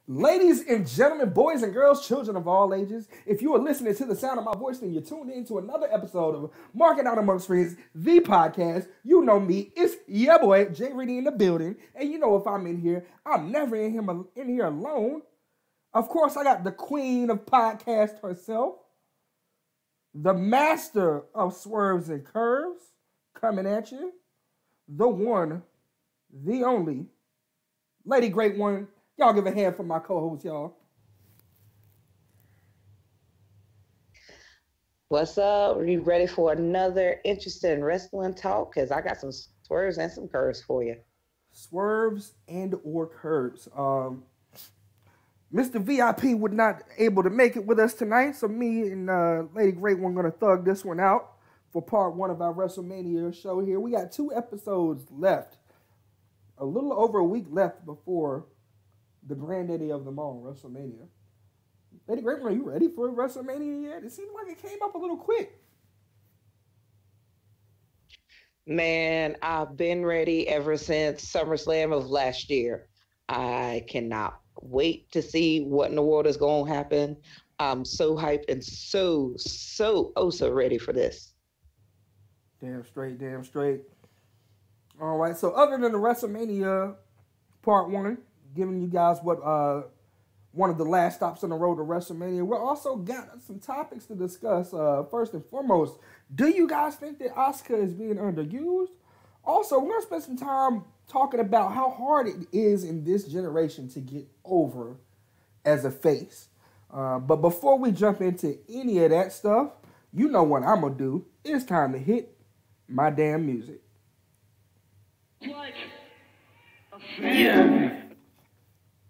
Ladies and gentlemen, boys and girls, children of all ages, if you are listening to the sound of my voice, then you're tuned in to another episode of Marking Out Amongst Friends, the podcast. You know me, it's your boy, Jay Reedy in the building. And you know if I'm in here, I'm never in here alone. Of course, I got the queen of podcast herself, the master of swerves and curves, coming at you, the one, the only, Lady Great One. Y'all give a hand for my co-host, y'all. What's up? Are you ready for another interesting wrestling talk? Because I got some swerves and some curves for you. Swerves and or curves. Mr. VIP was not able to make it with us tonight, so me and Lady Great One going to thug this one out for part one of our WrestleMania show here. We got 2 episodes left. A little over a week left before the granddaddy of them all, WrestleMania. Lady Great One, are you ready for WrestleMania yet? It seemed like it came up a little quick. Man, I've been ready ever since SummerSlam of last year. I cannot wait to see what in the world is going to happen. I'm so hyped and so ready for this. Damn straight. All right, so other than the WrestleMania part 1, giving you guys what one of the last stops on the road to WrestleMania, we also got some topics to discuss. First and foremost, do you guys think that Asuka is being underused? Also, we're going to spend some time talking about how hard it is in this generation to get over as a face. But before we jump into any of that stuff, you know what I'm going to do. It's time to hit my damn music. Like a fan. Yeah.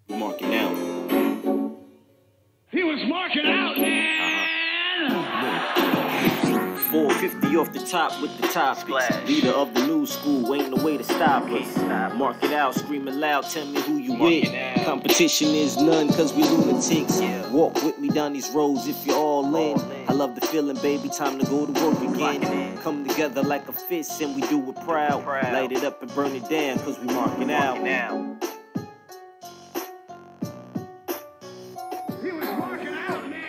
Marking out. He was marking out, man. 450 off the top with the top splash. Leader of the new school, ain't no way to stop us. Mark it out, screaming loud, tell me who you with. Competition is none, cause we lunatics. Walk with me down these roads if you're all in. I love the feeling, baby, time to go to work again. Come together like a fist and we do it proud. Light it up and burn it down, cause we marking out. He was marking out, man.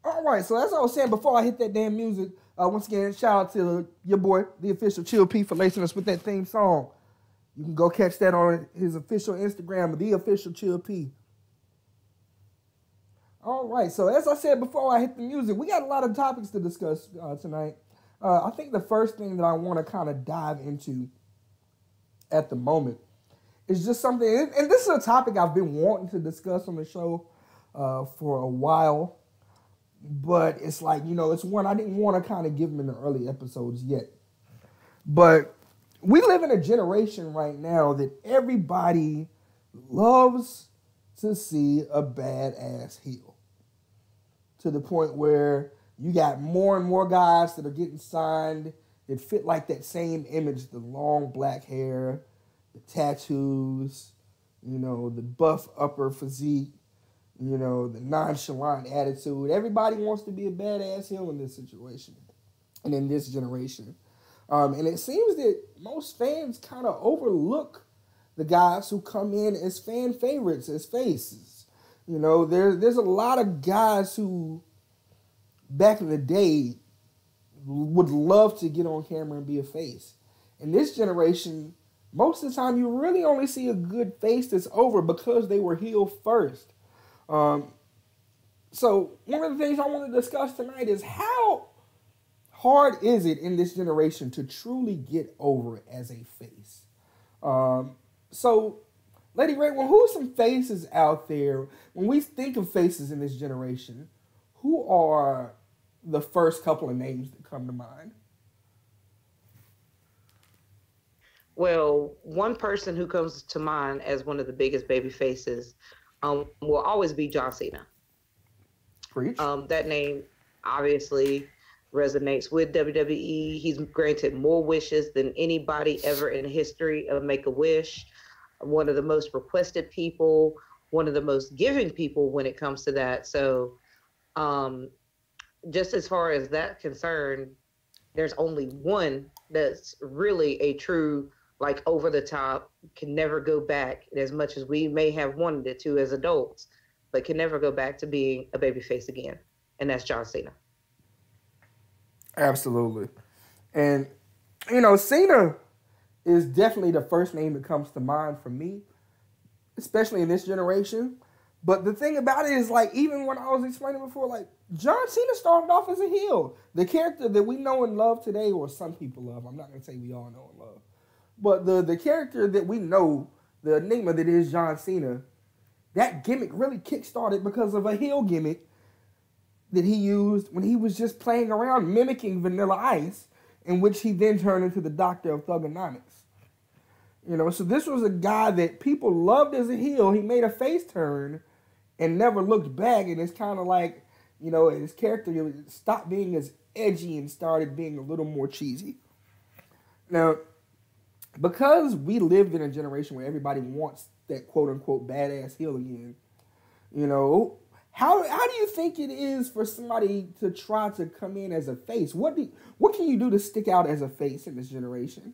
All right, so as I was saying before I hit that damn music, once again, shout out to your boy, the official Chill P, for lacing us with that theme song. You can go catch that on his official Instagram, the official Chill P. All right, so as I said before I hit the music, we got a lot of topics to discuss tonight. I think the first thing that I want to kind of dive into at the moment is just something, and this is a topic I've been wanting to discuss on the show for a while. But it's like, you know, it's one I didn't want to kind of give them in the early episodes yet. But we live in a generation right now that everybody loves to see a badass heel. To the point where you got more and more guys that are getting signed that fit like that same image, the long black hair, the tattoos, you know, the buff upper physique. You know, the nonchalant attitude. Everybody wants to be a badass heel in this situation and in this generation. And it seems that most fans kind of overlook the guys who come in as fan favorites, as faces. You know, there's a lot of guys who, back in the day, would love to get on camera and be a face. In this generation, most of the time, you really only see a good face that's over because they were heel first. So one of the things I want to discuss tonight is how hard is it in this generation to truly get over as a face? So, Lady Great One, who are some faces out there? When we think of faces in this generation, who are the first couple of names that come to mind? Well, one person who comes to mind as one of the biggest baby faces will always be John Cena. Preach. That name obviously resonates with WWE. He's granted more wishes than anybody ever in the history of Make-A-Wish. One of the most requested people, one of the most giving people when it comes to that. So just as far as that concerned, there's only one that's really a true, like, over the top, can never go back as much as we may have wanted it to as adults, but can never go back to being a babyface again. And that's John Cena. Absolutely. And, Cena is definitely the first name that comes to mind for me, especially in this generation. But the thing about it is, like, even when I was explaining before, like, John Cena started off as a heel. The character that we know and love today, or some people love, I'm not going to say we all know and love, but the character that we know, the enigma that is John Cena, that gimmick really kickstarted because of a heel gimmick that he used when he was just playing around mimicking Vanilla Ice, in which he then turned into the Doctor of Thugonomics. So this was a guy that people loved as a heel. He made a face turn and never looked back, and it's kind of like, his character stopped being as edgy and started being a little more cheesy. Now, because we lived in a generation where everybody wants that quote-unquote badass heel again, how do you think it is for somebody to try to come in as a face? What can you do to stick out as a face in this generation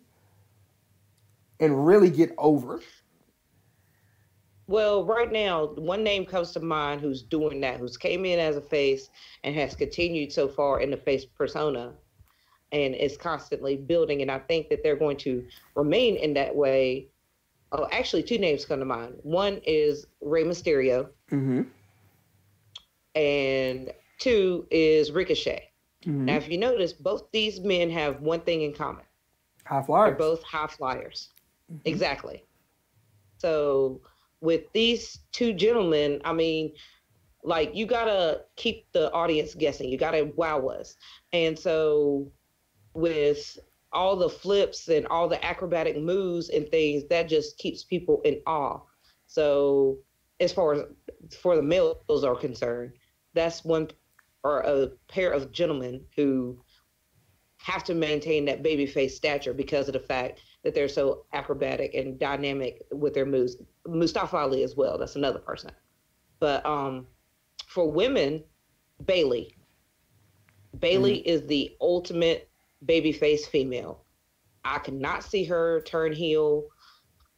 and really get over? Well, right now, one name comes to mind who's doing that, who's came in as a face and has continued so far in the face persona and is constantly building. And I think that they're going to remain in that way. Oh, actually, two names come to mind. One is Rey Mysterio. Mm-hmm. And two is Ricochet. Mm-hmm. Now, if you notice, both these men have one thing in common. High flyers. They're both high flyers. Mm-hmm. Exactly. So with these two gentlemen, I mean, like, you got to keep the audience guessing. You got to wow us. And so with all the flips and all the acrobatic moves and things, that just keeps people in awe. So as far as for the males are concerned, that's one or a pair of gentlemen who have to maintain that babyface stature because of the fact that they're so acrobatic and dynamic with their moves. Mustafa Ali as well, that's another person. But for women, Bayley is the ultimate babyface female. I cannot see her turn heel.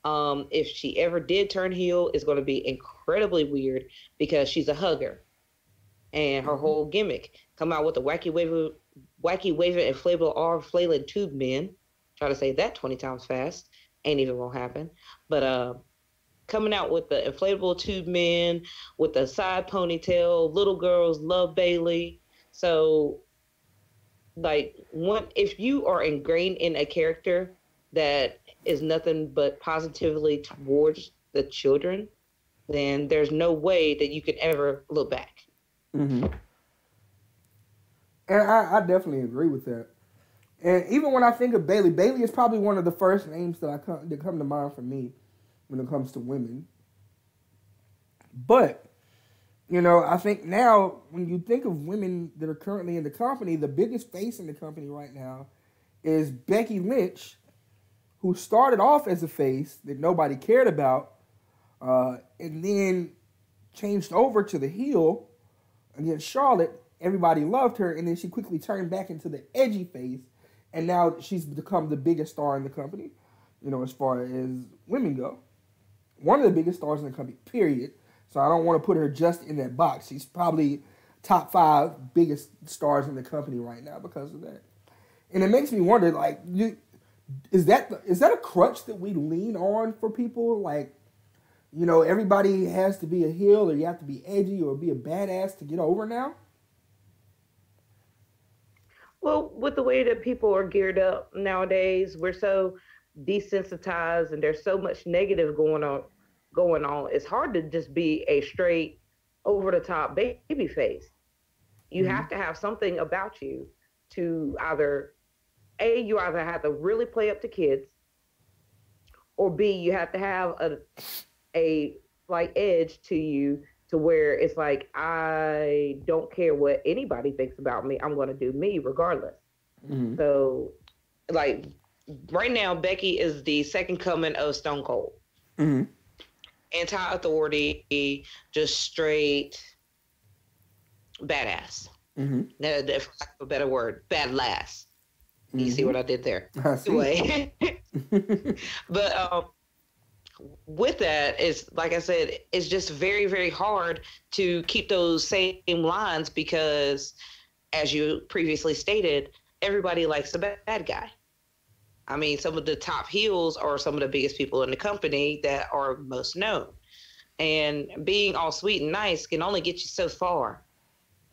If she ever did turn heel, it's going to be incredibly weird because she's a hugger. And her whole gimmick, come out with the wacky waving inflatable arm flailing tube men. Try to say that 20 times fast. Ain't even gonna happen. But coming out with the inflatable tube men, with the side ponytail, little girls love Bayley. So, like, if you are ingrained in a character that is nothing but positively towards the children, then there's no way that you can ever look back. Mm-hmm. And I definitely agree with that. And even when I think of Bayley is probably one of the first names that come to mind for me when it comes to women. But, I think now when you think of women that are currently in the company, the biggest face in the company right now is Becky Lynch, who started off as a face that nobody cared about, and then changed over to the heel against Charlotte. Everybody loved her, and then she quickly turned back into the edgy face, and now she's become the biggest star in the company, as far as women go. One of the biggest stars in the company, period. So I don't want to put her just in that box. She's probably top 5 biggest stars in the company right now because of that. And it makes me wonder, like, is that a crutch that we lean on for people? Like, everybody has to be a heel, or you have to be edgy or be a badass to get over now? Well, with the way that people are geared up nowadays, we're so desensitized and there's so much negative going on. It's hard to just be a straight, over-the-top baby face. You have to have something about you to you either have to really play up to kids, or B, you have to have a like edge to you to where it's like, I don't care what anybody thinks about me. I'm going to do me regardless. Mm-hmm. So, like, right now, Becky is the second coming of Stone Cold. Mm-hmm. Anti-authority, just straight badass. Mm-hmm. For lack of a better word, bad last. You see Mm-hmm. what I did there? I see. Anyway, but with that, is like I said, it's just very, very hard to keep those same lines because, as you previously stated, everybody likes the bad guy. I mean, some of the top heels are some of the biggest people in the company that are most known. And being all sweet and nice can only get you so far.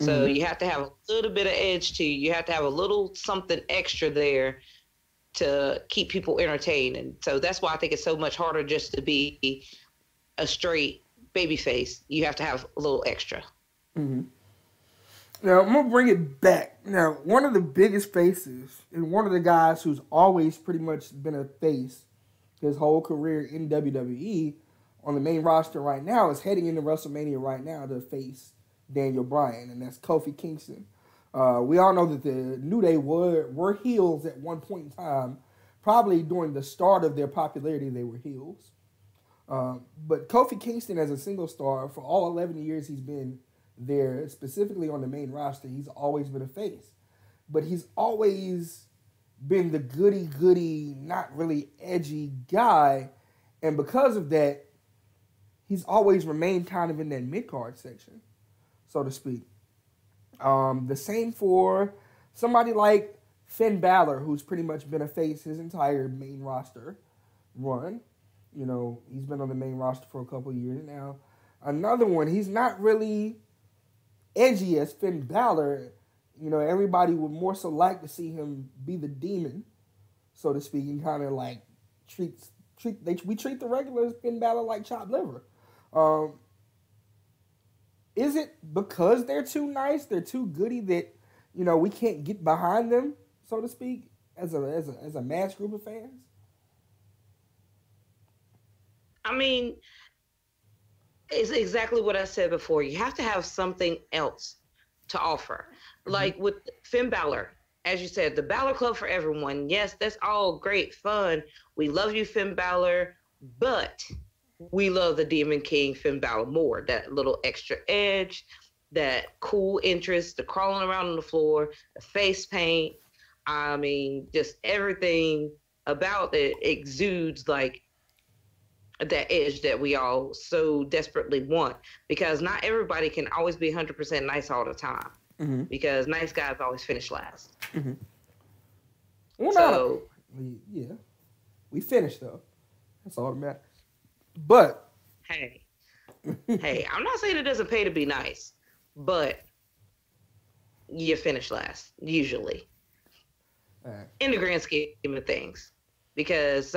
So Mm-hmm. you have to have a little bit of edge to you. You have to have a little something extra there to keep people entertained. And so that's why I think it's so much harder just to be a straight baby face. You have to have a little extra. Mm-hmm. Now, I'm going to bring it back. Now, one of the biggest faces and one of the guys who's always pretty much been a face his whole career in WWE on the main roster right now is heading into WrestleMania right now to face Daniel Bryan, and that's Kofi Kingston. We all know that the New Day were heels at one point in time. Probably during the start of their popularity, they were heels. But Kofi Kingston as a single star, for all 11 years he's been there, specifically on the main roster, he's always been a face. But he's always been the goody-goody, not really edgy guy. And because of that, he's always remained kind of in that mid-card section, so to speak. The same for somebody like Finn Balor, who's pretty much been a face his entire main roster run. You know, he's been on the main roster for a couple of years now. Another one, he's not really edgy as Finn Balor. You know, everybody would more so like to see him be the demon, so to speak, and kind of like we treat the regular Finn Balor like chopped liver. Is it because they're too nice, they're too goody that, you know, we can't get behind them, so to speak, as a mass group of fans? I mean, it's exactly what I said before. You have to have something else to offer. Mm-hmm. Like with Finn Balor, as you said, the Balor Club for everyone. Yes, that's all great fun. We love you, Finn Balor, but we love the Demon King Finn Balor more. That little extra edge, that cool interest, the crawling around on the floor, the face paint. I mean, just everything about it exudes like that edge that we all so desperately want, because not everybody can always be 100% nice all the time. Mm-hmm. Because nice guys always finish last. Mm-hmm. Well, we finished though. That's all that matters. But hey, I'm not saying it doesn't pay to be nice, but you finish last usually, in the grand scheme of things, because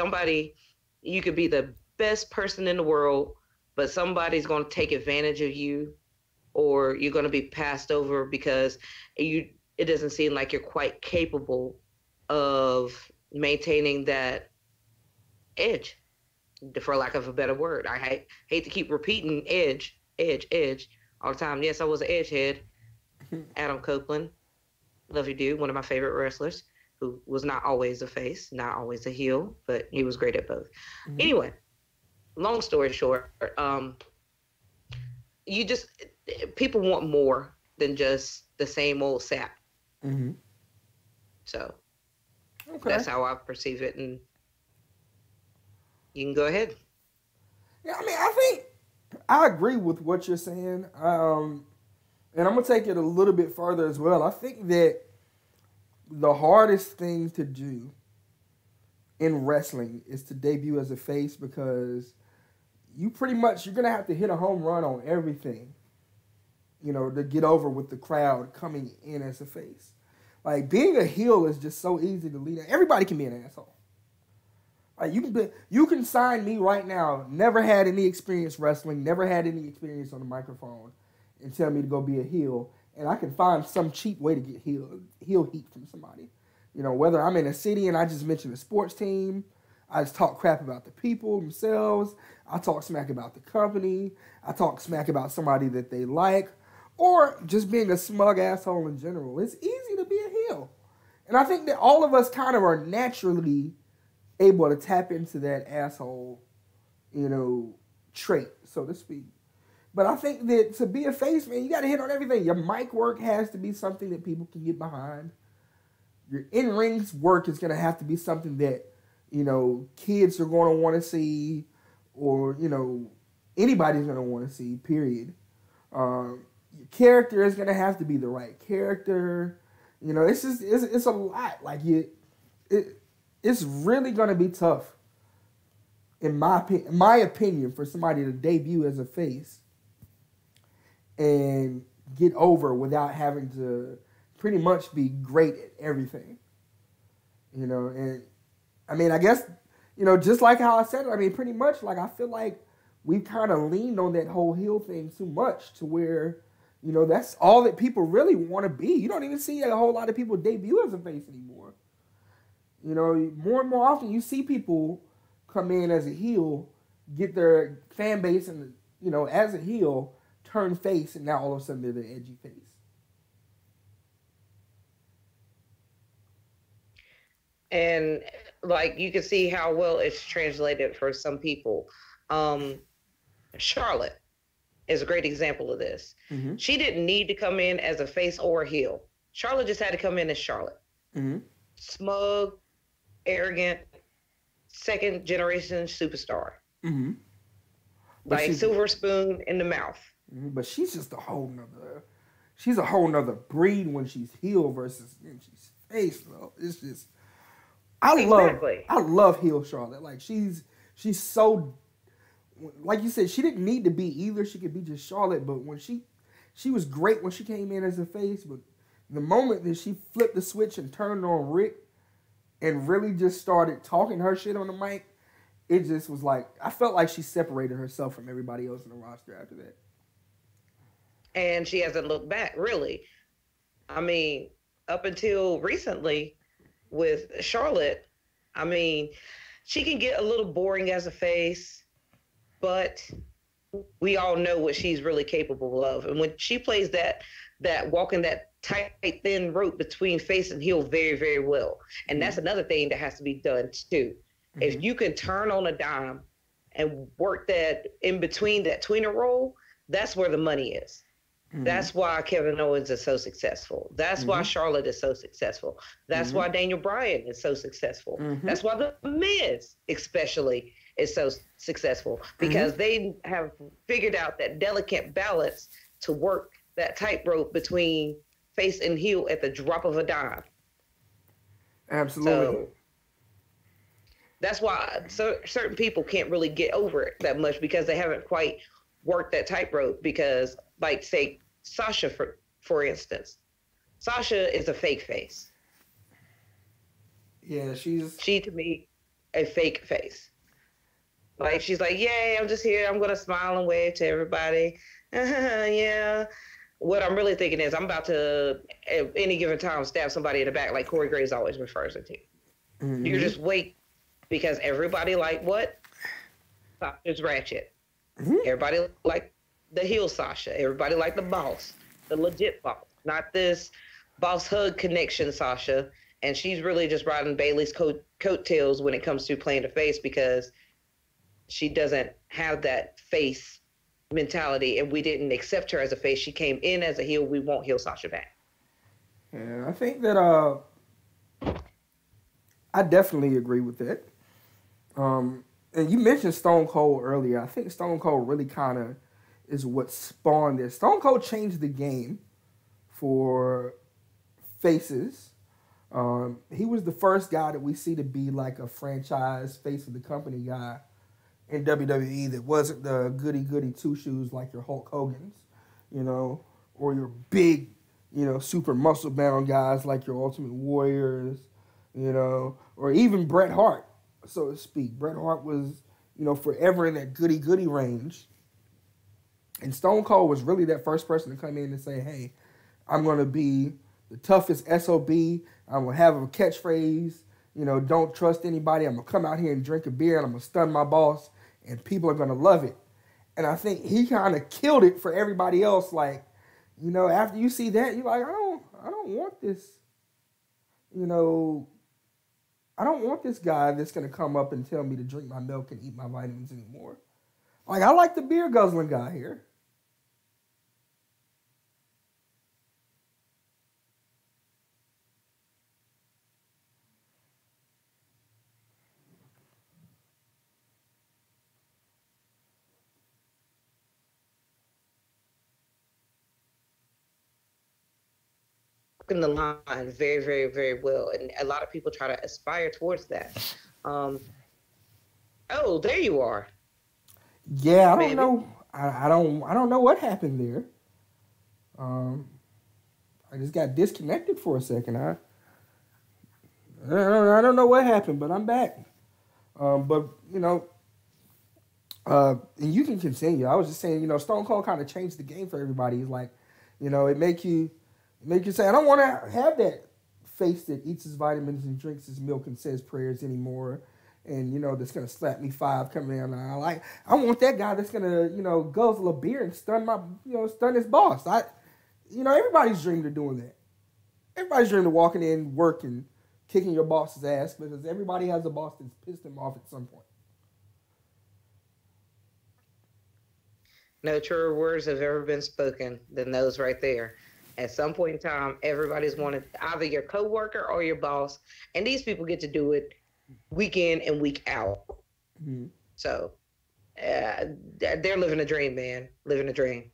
you could be the best person in the world, but somebody's going to take advantage of you, or you're going to be passed over because it doesn't seem like you're quite capable of maintaining that edge, for lack of a better word. I hate to keep repeating edge all the time. Yes, I was an edgehead. Adam Copeland, love you, dude. One of my favorite wrestlers, who was not always a face, not always a heel, but he was great at both. Mm-hmm. Anyway, long story short, people want more than just the same old sap. Mm-hmm. So that's how I perceive it, and you can go ahead. Yeah, I mean, I think I agree with what you're saying, and I'm gonna take it a little bit further as well. I think that the hardest thing to do in wrestling is to debut as a face, because you're gonna have to hit a home run on everything, you know, to get over with the crowd coming in as a face. Like, being a heel is just so easy to lead. Everybody can be an asshole. Like, you can sign me right now, never had any experience wrestling, never had any experience on the microphone, and tell me to go be a heel, and I can find some cheap way to get heel heat from somebody. You know, whether I'm in a city and I just mention a sports team, I just talk crap about the people themselves, I talk smack about the company, I talk smack about somebody that they like, or just being a smug asshole in general. It's easy to be a heel. And I think that all of us kind of are naturally able to tap into that asshole, you know, trait, so to speak. But I think that to be a face, man, you got to hit on everything. Your mic work has to be something that people can get behind. Your in-ring work is going to have to be something that, kids are going to want to see, or, anybody's going to want to see, period. Your character is going to have to be the right character. It's a lot. Like, it's really going to be tough, in my opinion, for somebody to debut as a face and get over without having to pretty much be great at everything. And I mean, I guess, just like how I said it, I mean, pretty much, like, I feel like we've kind of leaned on that whole heel thing too much to where, that's all that people really want to be. You don't even see a whole lot of people debut as a face anymore. More and more often you see people come in as a heel, get their fan base and, as a heel, turn face, and now all of a sudden they're the edgy face. And like you can see how well it's translated for some people. Charlotte is a great example of this. Mm-hmm. She didn't need to come in as a face or a heel. Charlotte just had to come in as Charlotte. Mm-hmm. Smug, arrogant, second generation superstar. Mm-hmm. Like silver spoon in the mouth. But she's just a whole nother breed when she's heel versus when she's face, though. It's just I love heel Charlotte. Like she's so, like you said, she didn't need to be either. She could be just Charlotte, but when she was great when she came in as a face, but the moment that she flipped the switch and turned on Rick and really just started talking her shit on the mic, it just was like, I felt like she separated herself from everybody else in the roster after that. And she hasn't looked back, really. I mean, up until recently with Charlotte, I mean, she can get a little boring as a face, but we all know what she's really capable of. And when she plays that walking that tight, thin rope between face and heel very, very well. And that's another thing that has to be done too. Mm-hmm. If you can turn on a dime and work that in between that tweener roll, that's where the money is. Mm-hmm. That's why Kevin Owens is so successful. That's why Charlotte is so successful. That's why Daniel Bryan is so successful. Mm-hmm. That's why the Miz especially is so successful, because they have figured out that delicate balance to work that tightrope between face and heel at the drop of a dime. Absolutely. So that's why certain people can't really get over it that much, because they haven't quite worked that tightrope. Because, like, say, Sasha, for instance. Sasha is a fake face. Yeah, she to me, a fake face. Like, she's like, yay, I'm just here. I'm going to smile and wave to everybody. Yeah. What I'm really thinking is I'm about to, at any given time, stab somebody in the back, like Corey Graves always refers it to. Mm-hmm. You just wait, because everybody like what? Sasha's ratchet. Mm-hmm. Everybody like the heel Sasha. Everybody like the boss, the legit boss, not this boss hug connection Sasha. And she's really just riding Bayley's coattails when it comes to playing the face, because she doesn't have that face mentality, and we didn't accept her as a face. She came in as a heel. We won't heel Sasha back. Yeah, I think that I definitely agree with that. And you mentioned Stone Cold earlier. I think Stone Cold really kind of is what spawned this. Stone Cold changed the game for faces. He was the first guy that we see to be like a franchise face of the company guy in WWE that wasn't the goody-goody two-shoes like your Hulk Hogan's, or your big, super muscle-bound guys like your Ultimate Warriors, or even Bret Hart, so to speak. Bret Hart was, forever in that goody-goody range. And Stone Cold was really that first person to come in and say, hey, I'm going to be the toughest SOB. I'm going to have a catchphrase, don't trust anybody. I'm going to come out here and drink a beer, and I'm going to stun my boss, and people are going to love it. And I think he kind of killed it for everybody else. Like, after you see that, you're like, I don't want this, I don't want this guy that's going to come up and tell me to drink my milk and eat my vitamins anymore. Like, I like the beer guzzling guy here. the line very, very, very well, and a lot of people try to aspire towards that. Oh, there you are. Yeah, I don't know. I don't know what happened there. I just got disconnected for a second. I don't know what happened, but I'm back. But and you can continue. I was just saying, Stone Cold kind of changed the game for everybody. He's like, it make you say, I don't want to have that face that eats his vitamins and drinks his milk and says prayers anymore. And, that's going to slap me 5 coming down the aisle. I want that guy that's going to, guzzle a beer and stun his boss. Everybody's dreamed of doing that. Everybody's dreamed of walking in, working, kicking your boss's ass because everybody has a boss that's pissed them off at some point. No truer words have ever been spoken than those right there. At some point in time, everybody's wanted either your coworker or your boss, and these people get to do it week in and week out. Mm-hmm. So they're living a dream, man. Living a dream.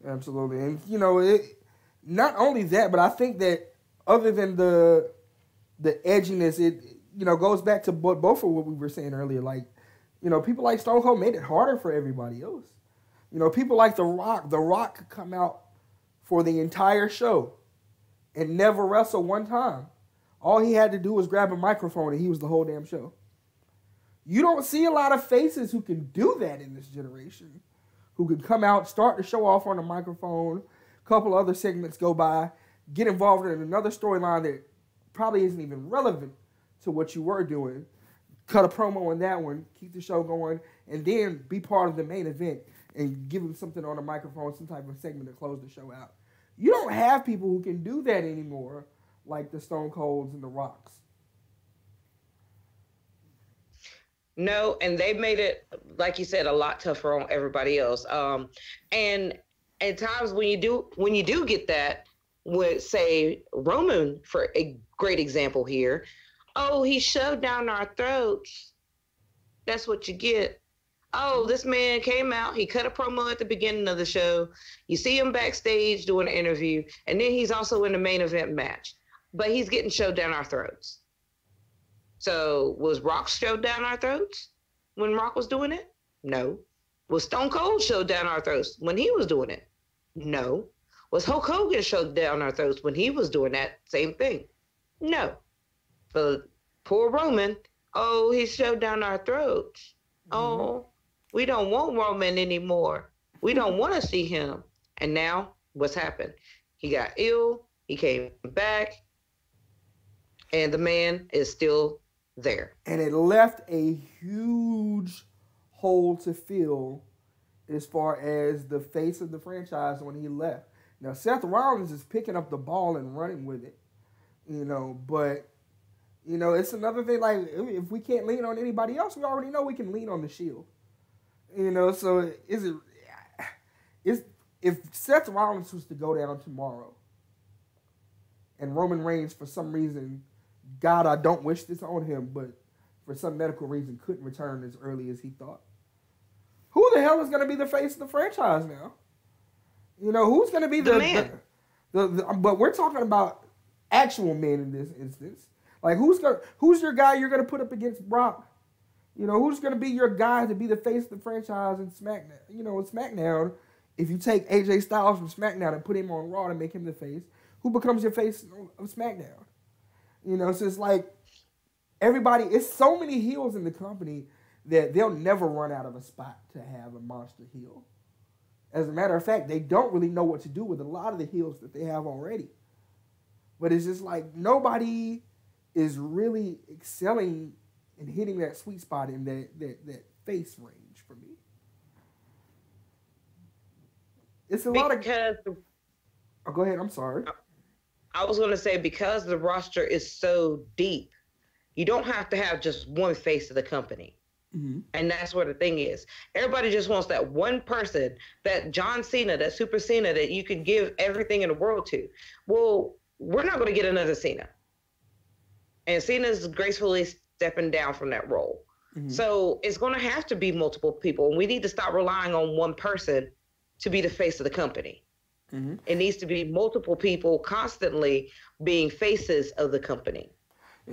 Absolutely. And, not only that, but I think that other than the edginess, it, goes back to both of what we were saying earlier. Like, people like Stone Cold made it harder for everybody else. People like The Rock. The Rock could come out for the entire show and never wrestle one time. All he had to do was grab a microphone and he was the whole damn show. You don't see a lot of faces who can do that in this generation. Who could come out, start the show off on a microphone, a couple other segments go by, get involved in another storyline that probably isn't even relevant to what you were doing, cut a promo on that one, keep the show going, and then be part of the main event and give them something on a microphone, some type of segment to close the show out. You don't have people who can do that anymore, like the Stone Colds and the Rocks. No, and they made it, like you said, a lot tougher on everybody else. And at times when you do get that, with say Roman for a great example here, oh, he shoved down our throats. That's what you get. Oh, this man came out, he cut a promo at the beginning of the show. You see him backstage doing an interview, and then he's also in the main event match. But he's getting shoved down our throats. So was Rock shoved down our throats when Rock was doing it? No. Was Stone Cold shoved down our throats when he was doing it? No. Was Hulk Hogan shoved down our throats when he was doing that same thing? No. But poor Roman, oh, he shoved down our throats. Mm-hmm. Oh, we don't want Roman anymore. We don't want to see him. And now what's happened? He got ill. He came back. And the man is still there. And it left a huge hole to fill as far as the face of the franchise when he left. Now, Seth Rollins is picking up the ball and running with it, but, it's another thing, like, if we can't lean on anybody else, we already know we can lean on the Shield. So if Seth Rollins was to go down tomorrow and Roman Reigns, for some reason, God, I don't wish this on him, but for some medical reason couldn't return as early as he thought. Who the hell is going to be the face of the franchise now? Who's going to be the man? But we're talking about actual men in this instance. Like, who's your guy you're going to put up against Brock? Who's going to be your guy to be the face of the franchise in SmackDown? In SmackDown, if you take AJ Styles from SmackDown and put him on Raw to make him the face, who becomes your face of SmackDown? So it's like everybody, it's so many heels in the company that they'll never run out of a spot to have a monster heel. As a matter of fact, they don't really know what to do with a lot of the heels that they have already. But it's just like nobody is really excelling and hitting that sweet spot in that face range for me. It's a lot of... Oh, go ahead, I'm sorry. I was going to say, because the roster is so deep, you don't have to have just one face of the company. Mm-hmm. And that's where the thing is. Everybody just wants that one person, that John Cena, that Super Cena that you can give everything in the world to. Well, we're not going to get another Cena. And Cena's gracefully stepping down from that role. Mm-hmm. So it's going to have to be multiple people. And we need to stop relying on one person to be the face of the company. It needs to be multiple people constantly being faces of the company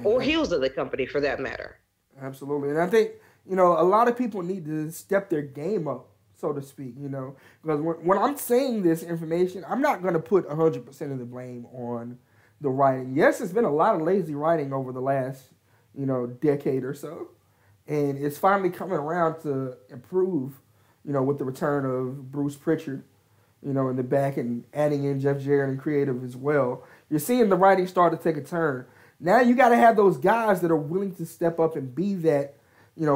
or heels of the company for that matter. Absolutely. And I think, a lot of people need to step their game up, so to speak, because when I'm saying this information, I'm not going to put 100% of the blame on the writing. Yes, it's been a lot of lazy writing over the last, decade or so. And it's finally coming around to improve, with the return of Bruce Pritchard, in the back and adding in Jeff Jarrett and creative as well. You're seeing the writing start to take a turn. Now you got to have those guys that are willing to step up and be that,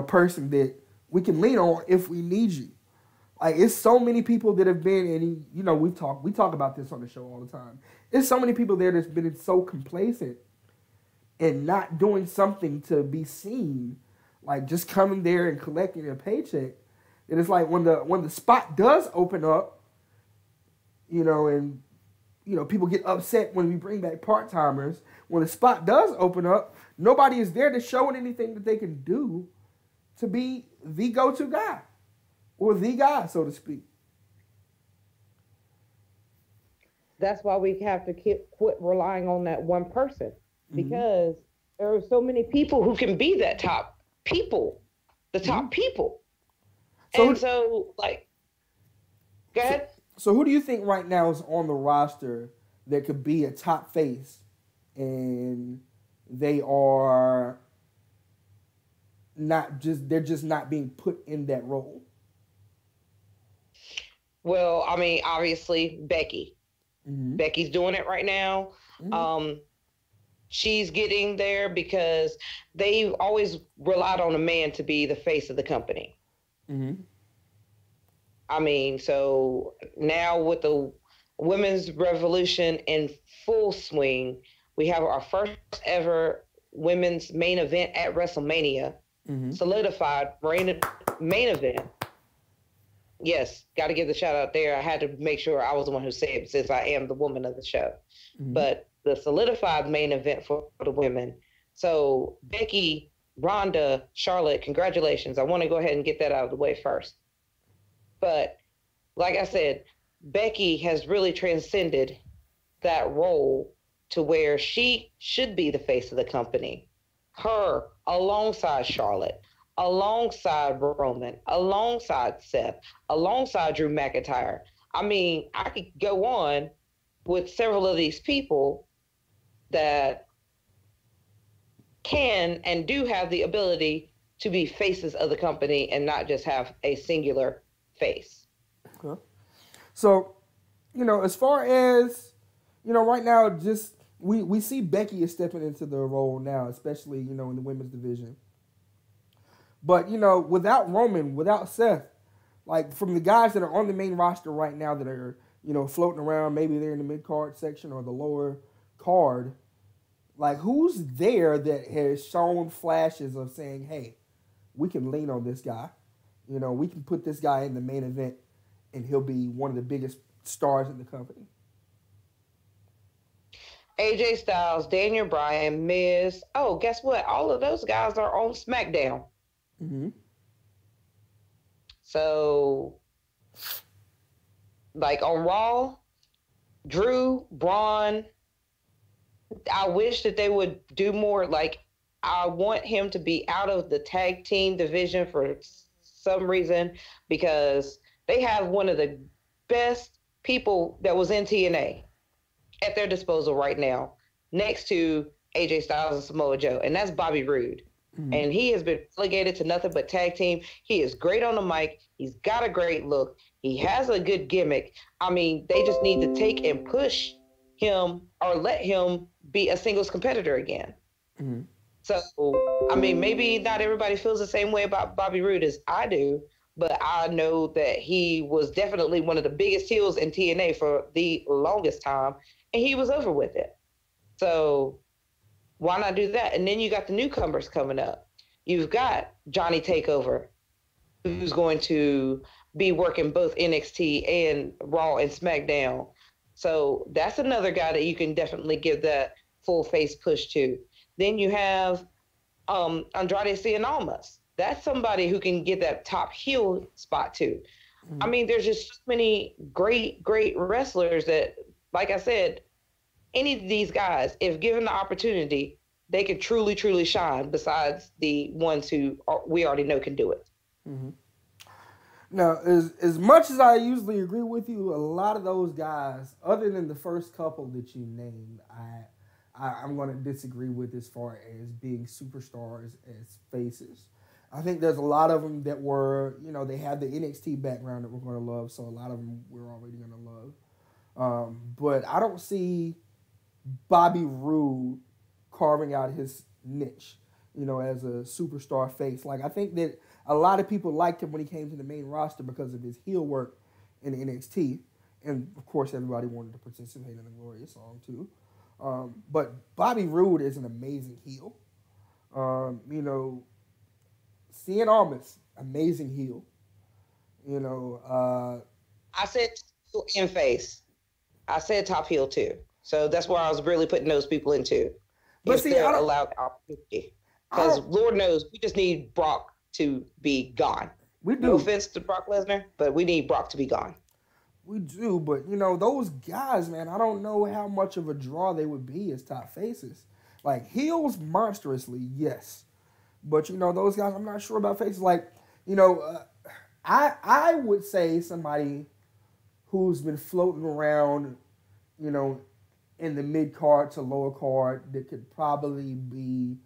person that we can lean on if we need you. Like, it's so many people that have been, and we talk about this on the show all the time. It's so many people there that's been so complacent and not doing something to be seen, like just coming there and collecting a paycheck. And it's like when the spot does open up, and people get upset when we bring back part-timers. When the spot does open up, nobody is there to show anything that they can do to be the go-to guy or the guy, so to speak. That's why we have to quit relying on that one person, because there are so many people who can be that top people, the top people. Go ahead. So who do you think right now is on the roster that could be a top face and they are they're just not being put in that role? Well, I mean, obviously Becky. Becky's doing it right now. She's getting there because they've always relied on a man to be the face of the company. I mean, so now with the women's revolution in full swing, we have our first ever women's main event at WrestleMania, solidified main event. Yes, got to give the shout out there. I had to make sure I was the one who said it since I am the woman of the show. But the solidified main event for the women. So Becky, Ronda, Charlotte, congratulations. I want to go ahead and get that out of the way first. But like I said, Becky has really transcended that role to where she should be the face of the company. Her, alongside Charlotte, alongside Roman, alongside Seth, alongside Drew McIntyre. I mean, I could go on with several of these people that can and do have the ability to be faces of the company and not just have a singular face. Okay. So, as far as, right now, just we see Becky is stepping into the role now, especially, in the women's division. But, without Roman, without Seth, like from the guys that are on the main roster right now that are, floating around, maybe they're in the mid-card section or the lower card, like who's there that has shown flashes of saying, hey, we can lean on this guy. We can put this guy in the main event and he'll be one of the biggest stars in the company. AJ Styles, Daniel Bryan, Miz. Oh, guess what? All of those guys are on SmackDown. So, like on Raw, Drew, Braun, I wish that they would do more. Like, I want him to be out of the tag team division for some reason, because they have one of the best people that was in TNA at their disposal right now, next to AJ Styles and Samoa Joe, and that's Bobby Roode. And he has been relegated to nothing but tag team. He is great on the mic. He's got a great look. He has a good gimmick. I mean, they just need to take and push him or let him be a singles competitor again. So, I mean, maybe not everybody feels the same way about Bobby Roode as I do, but I know that he was definitely one of the biggest heels in TNA for the longest time, and he was over with it. So why not do that? And then you got the newcomers coming up. You've got Johnny Takeover, who's going to be working both NXT and Raw and SmackDown. So that's another guy that you can definitely give that full face push to. Then you have Andrade Cien Almas. That's somebody who can get that top heel spot too. I mean, there's just so many great, great wrestlers that, like I said, any of these guys, if given the opportunity, they could truly, truly shine. Besides the ones who we already know can do it. Now, as much as I usually agree with you, a lot of those guys, other than the first couple that you named, I'm going to disagree with as far as being superstars as faces. I think there's a lot of them that were, they had the NXT background that we're going to love, so a lot of them we're already going to love. But I don't see Bobby Roode carving out his niche, as a superstar face. Like, I think that a lot of people liked him when he came to the main roster because of his heel work in NXT. And, of course, everybody wanted to participate in the Glorious song, too. But Bobby Roode is an amazing heel. Cien Almas, amazing heel. I said heel and face. I said top heel, too. So that's where I was really putting those people into. But see, I don't allowed opportunity. Because Lord knows, we just need Brock to be gone. We do. No offense to Brock Lesnar, but we need Brock to be gone. We do, but those guys, man, I don't know how much of a draw they would be as top faces. Like, heels monstrously, yes. But those guys, I'm not sure about faces. Like, I would say somebody who's been floating around, in the mid card to lower card that could probably be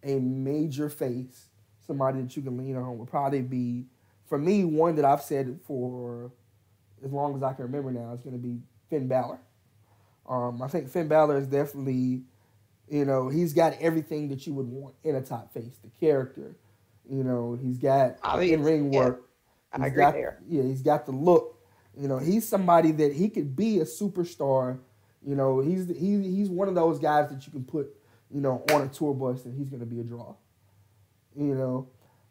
a major face, somebody that you can lean on, would probably be, for me, one that I've said for as long as I can remember now, is going to be Finn Balor. I think Finn Balor is definitely, he's got everything that you would want in a top face. The character, he's got in-ring work. I agree there. Yeah, he's got the look. He's somebody that he could be a superstar. He's one of those guys that you can put, on a tour bus and he's going to be a draw.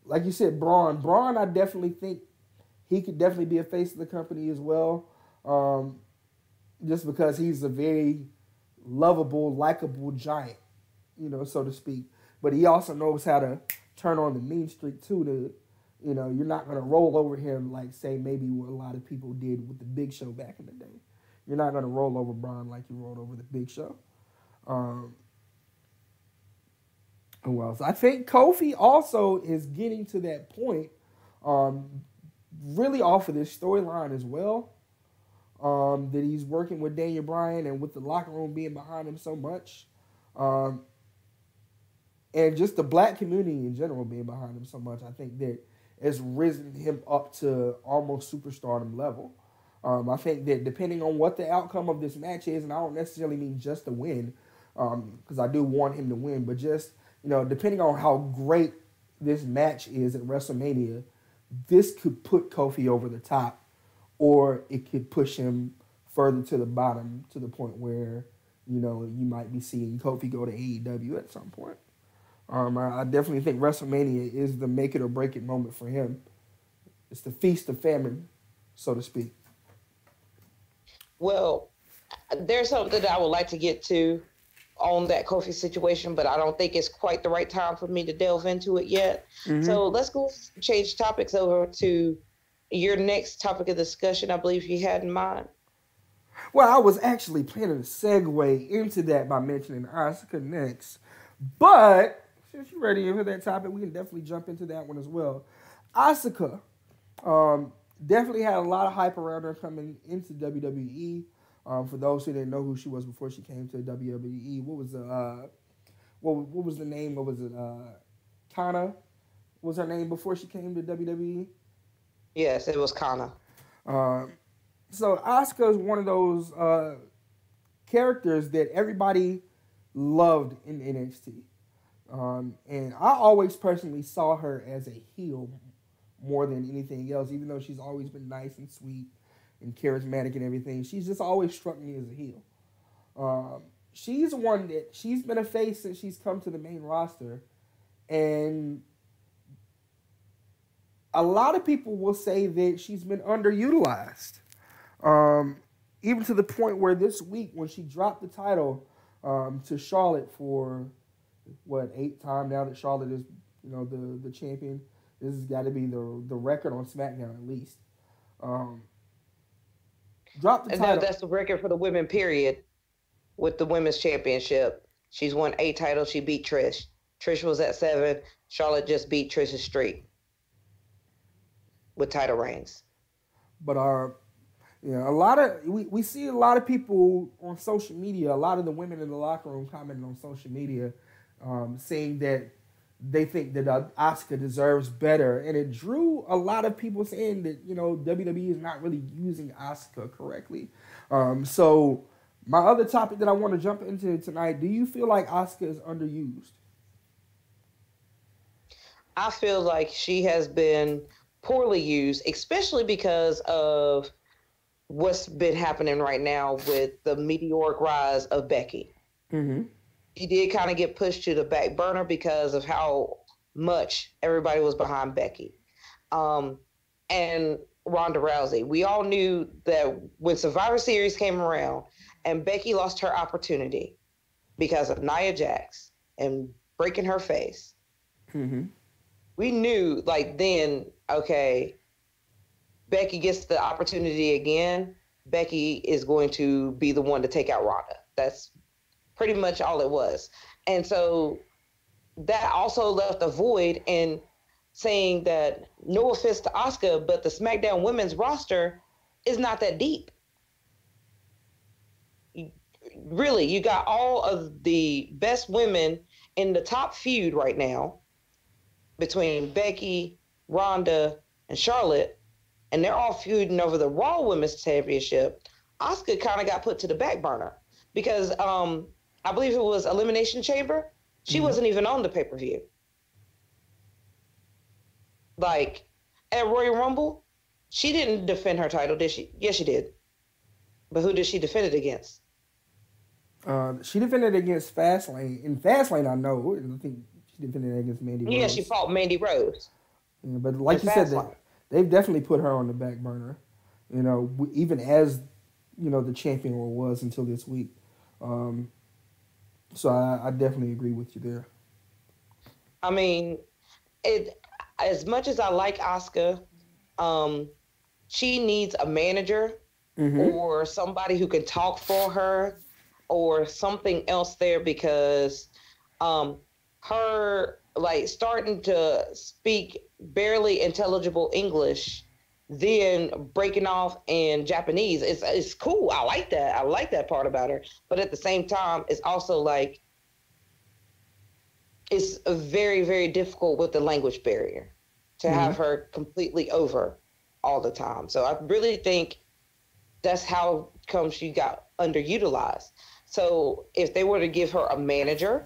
Like you said, Braun. Braun, I definitely think he could definitely be a face of the company as well. Just because he's a very lovable, likable giant, so to speak. But he also knows how to turn on the mean streak too. You're not going to roll over him like, say, maybe what a lot of people did with the Big Show back in the day. You're not going to roll over Braun like you rolled over the Big Show. Who else? I think Kofi also is getting to that point, really off of this storyline as well, that he's working with Daniel Bryan and with the locker room being behind him so much. And just the black community in general being behind him so much, I think that has risen him up to almost superstardom level. I think that depending on what the outcome of this match is, and I don't necessarily mean just a win, because I do want him to win, but just, depending on how great this match is at WrestleMania, this could put Kofi over the top, or it could push him further to the bottom to the point where, you might be seeing Kofi go to AEW at some point. I definitely think WrestleMania is the make it or break it moment for him. It's the feast of famine, so to speak. Well, there's something that I would like to get to on that Kofi situation, but I don't think it's quite the right time for me to delve into it yet. Mm-hmm. So let's go change topics over to your next topic of discussion, I believe you had in mind. Well, I was actually planning to segue into that by mentioning Asuka next, but since you're ready for that topic, we can definitely jump into that one as well. Asuka definitely had a lot of hype around her coming into WWE. For those who didn't know who she was before she came to WWE, what was the name? What was it? Kana was her name before she came to WWE? Yes, it was Kana. So Asuka is one of those characters that everybody loved in NXT. And I always personally saw her as a heel more than anything else, even though she's always been nice and sweet and charismatic and everything. She's just always struck me as a heel. She's one that she's been a face since she's come to the main roster. And a lot of people will say that she's been underutilized. Even to the point where this week, when she dropped the title to Charlotte for, 8th time now that Charlotte is, the champion. This has got to be the record on SmackDown at least. Um, drop the And title. that's the record for the women, period, with the women's championship. She's won 8 titles. She beat Trish. Trish was at 7. Charlotte just beat Trish's streak with title reigns. But a lot of we see a lot of people on social media, a lot of the women in the locker room commenting on social media, saying that they think that Asuka deserves better, and it drew a lot of people saying that WWE is not really using Asuka correctly. So my other topic that I want to jump into tonight: do you feel like Asuka is underused? I feel like she has been poorly used, especially because of what's been happening right now with the meteoric rise of Becky. Mm-hmm. She did kind of get pushed to the back burner because of how much everybody was behind Becky. And Ronda Rousey. We all knew that when Survivor Series came around and Becky lost her opportunity because of Nia Jax and breaking her face, Mm-hmm. we knew then, okay, Becky gets the opportunity again. Becky is going to be the one to take out Ronda. That's pretty much all it was. And so that also left a void in saying that, no offense to Asuka, but the SmackDown women's roster is not that deep. Really, you got all of the best women in the top feud right now between Becky, Ronda, and Charlotte, and they're all feuding over the Raw Women's Championship. Asuka kind of got put to the back burner because I believe it was Elimination Chamber. She wasn't even on the pay-per-view. Like, at Royal Rumble, she didn't defend her title, did she? Yes, she did. But who did she defend it against? She defended against Fastlane. In Fastlane, I know. I think she defended against Mandy Rose. Yeah, she fought Mandy Rose. Yeah, but like you said, they've definitely put her on the back burner. Even as the champion was until this week. So I definitely agree with you there. I mean, as much as I like Asuka, she needs a manager or somebody who can talk for her or something else there, because her starting to speak barely intelligible English, then breaking off in Japanese, it's cool. I like that. I like that part about her. But at the same time, it's also it's very, very difficult with the language barrier to have her completely over all the time. So I really think that's how come she got underutilized. So if they were to give her a manager,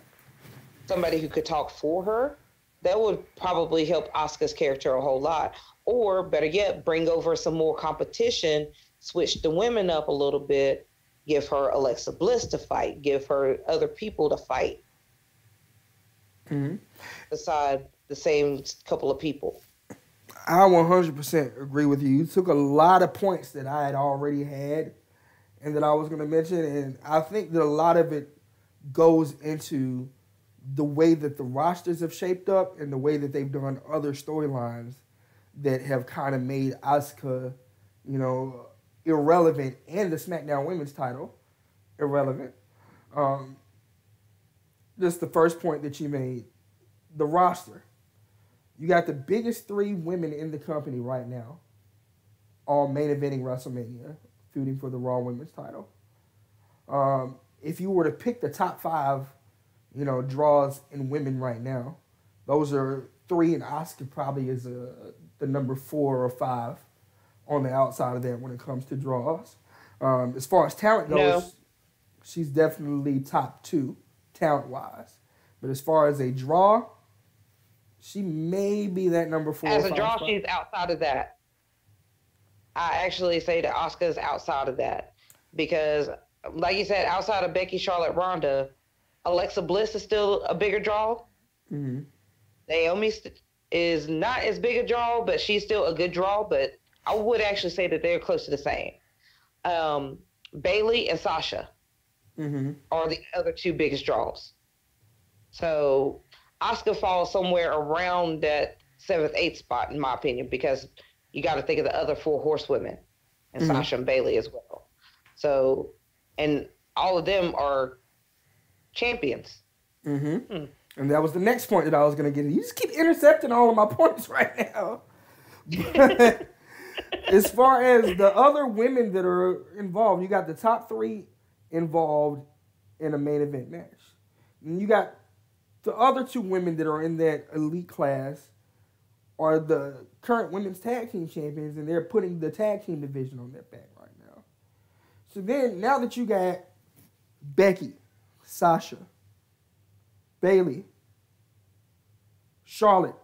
somebody who could talk for her, that would probably help Asuka's character a whole lot. Or better yet, bring over some more competition, switch the women up a little bit, give her Alexa Bliss to fight, give her other people to fight. Beside the same couple of people. I 100% agree with you. You took a lot of points that I had already had and that I was going to mention, and I think that a lot of it goes into the way that the rosters have shaped up and the way that they've done other storylines that have kind of made Asuka, irrelevant, and the SmackDown Women's title irrelevant. Just the first point that you made, the roster. You got the biggest 3 women in the company right now, all main eventing WrestleMania, feuding for the Raw Women's title. If you were to pick the top 5, draws in women right now, those are 3, and Asuka probably is the number 4 or 5 on the outside of that when it comes to draws. As far as talent goes, she's definitely top 2 talent-wise. But as far as a draw, she may be that number 4 As or 5 a draw, spot. she's outside of that. I actually say that Asuka's outside of that. Because, like you said, outside of Becky, Charlotte, Ronda, Alexa Bliss is still a bigger draw. Naomi is not as big a draw, but she's still a good draw. But I would actually say that they're close to the same. Bayley and Sasha are the other 2 biggest draws. So Asuka falls somewhere around that 7th, 8th spot, in my opinion, because you got to think of the other 4 horsewomen and Sasha and Bailey as well. So, and all of them are champions. And that was the next point that I was going to get. You just keep intercepting all of my points right now. But as far as the other women that are involved, you got the top 3 involved in a main event match. And you got the other 2 women that are in that elite class are the current women's tag team champions, and they're putting the tag team division on their back right now. So then, now that you got Becky, Sasha, Bailey, Charlotte,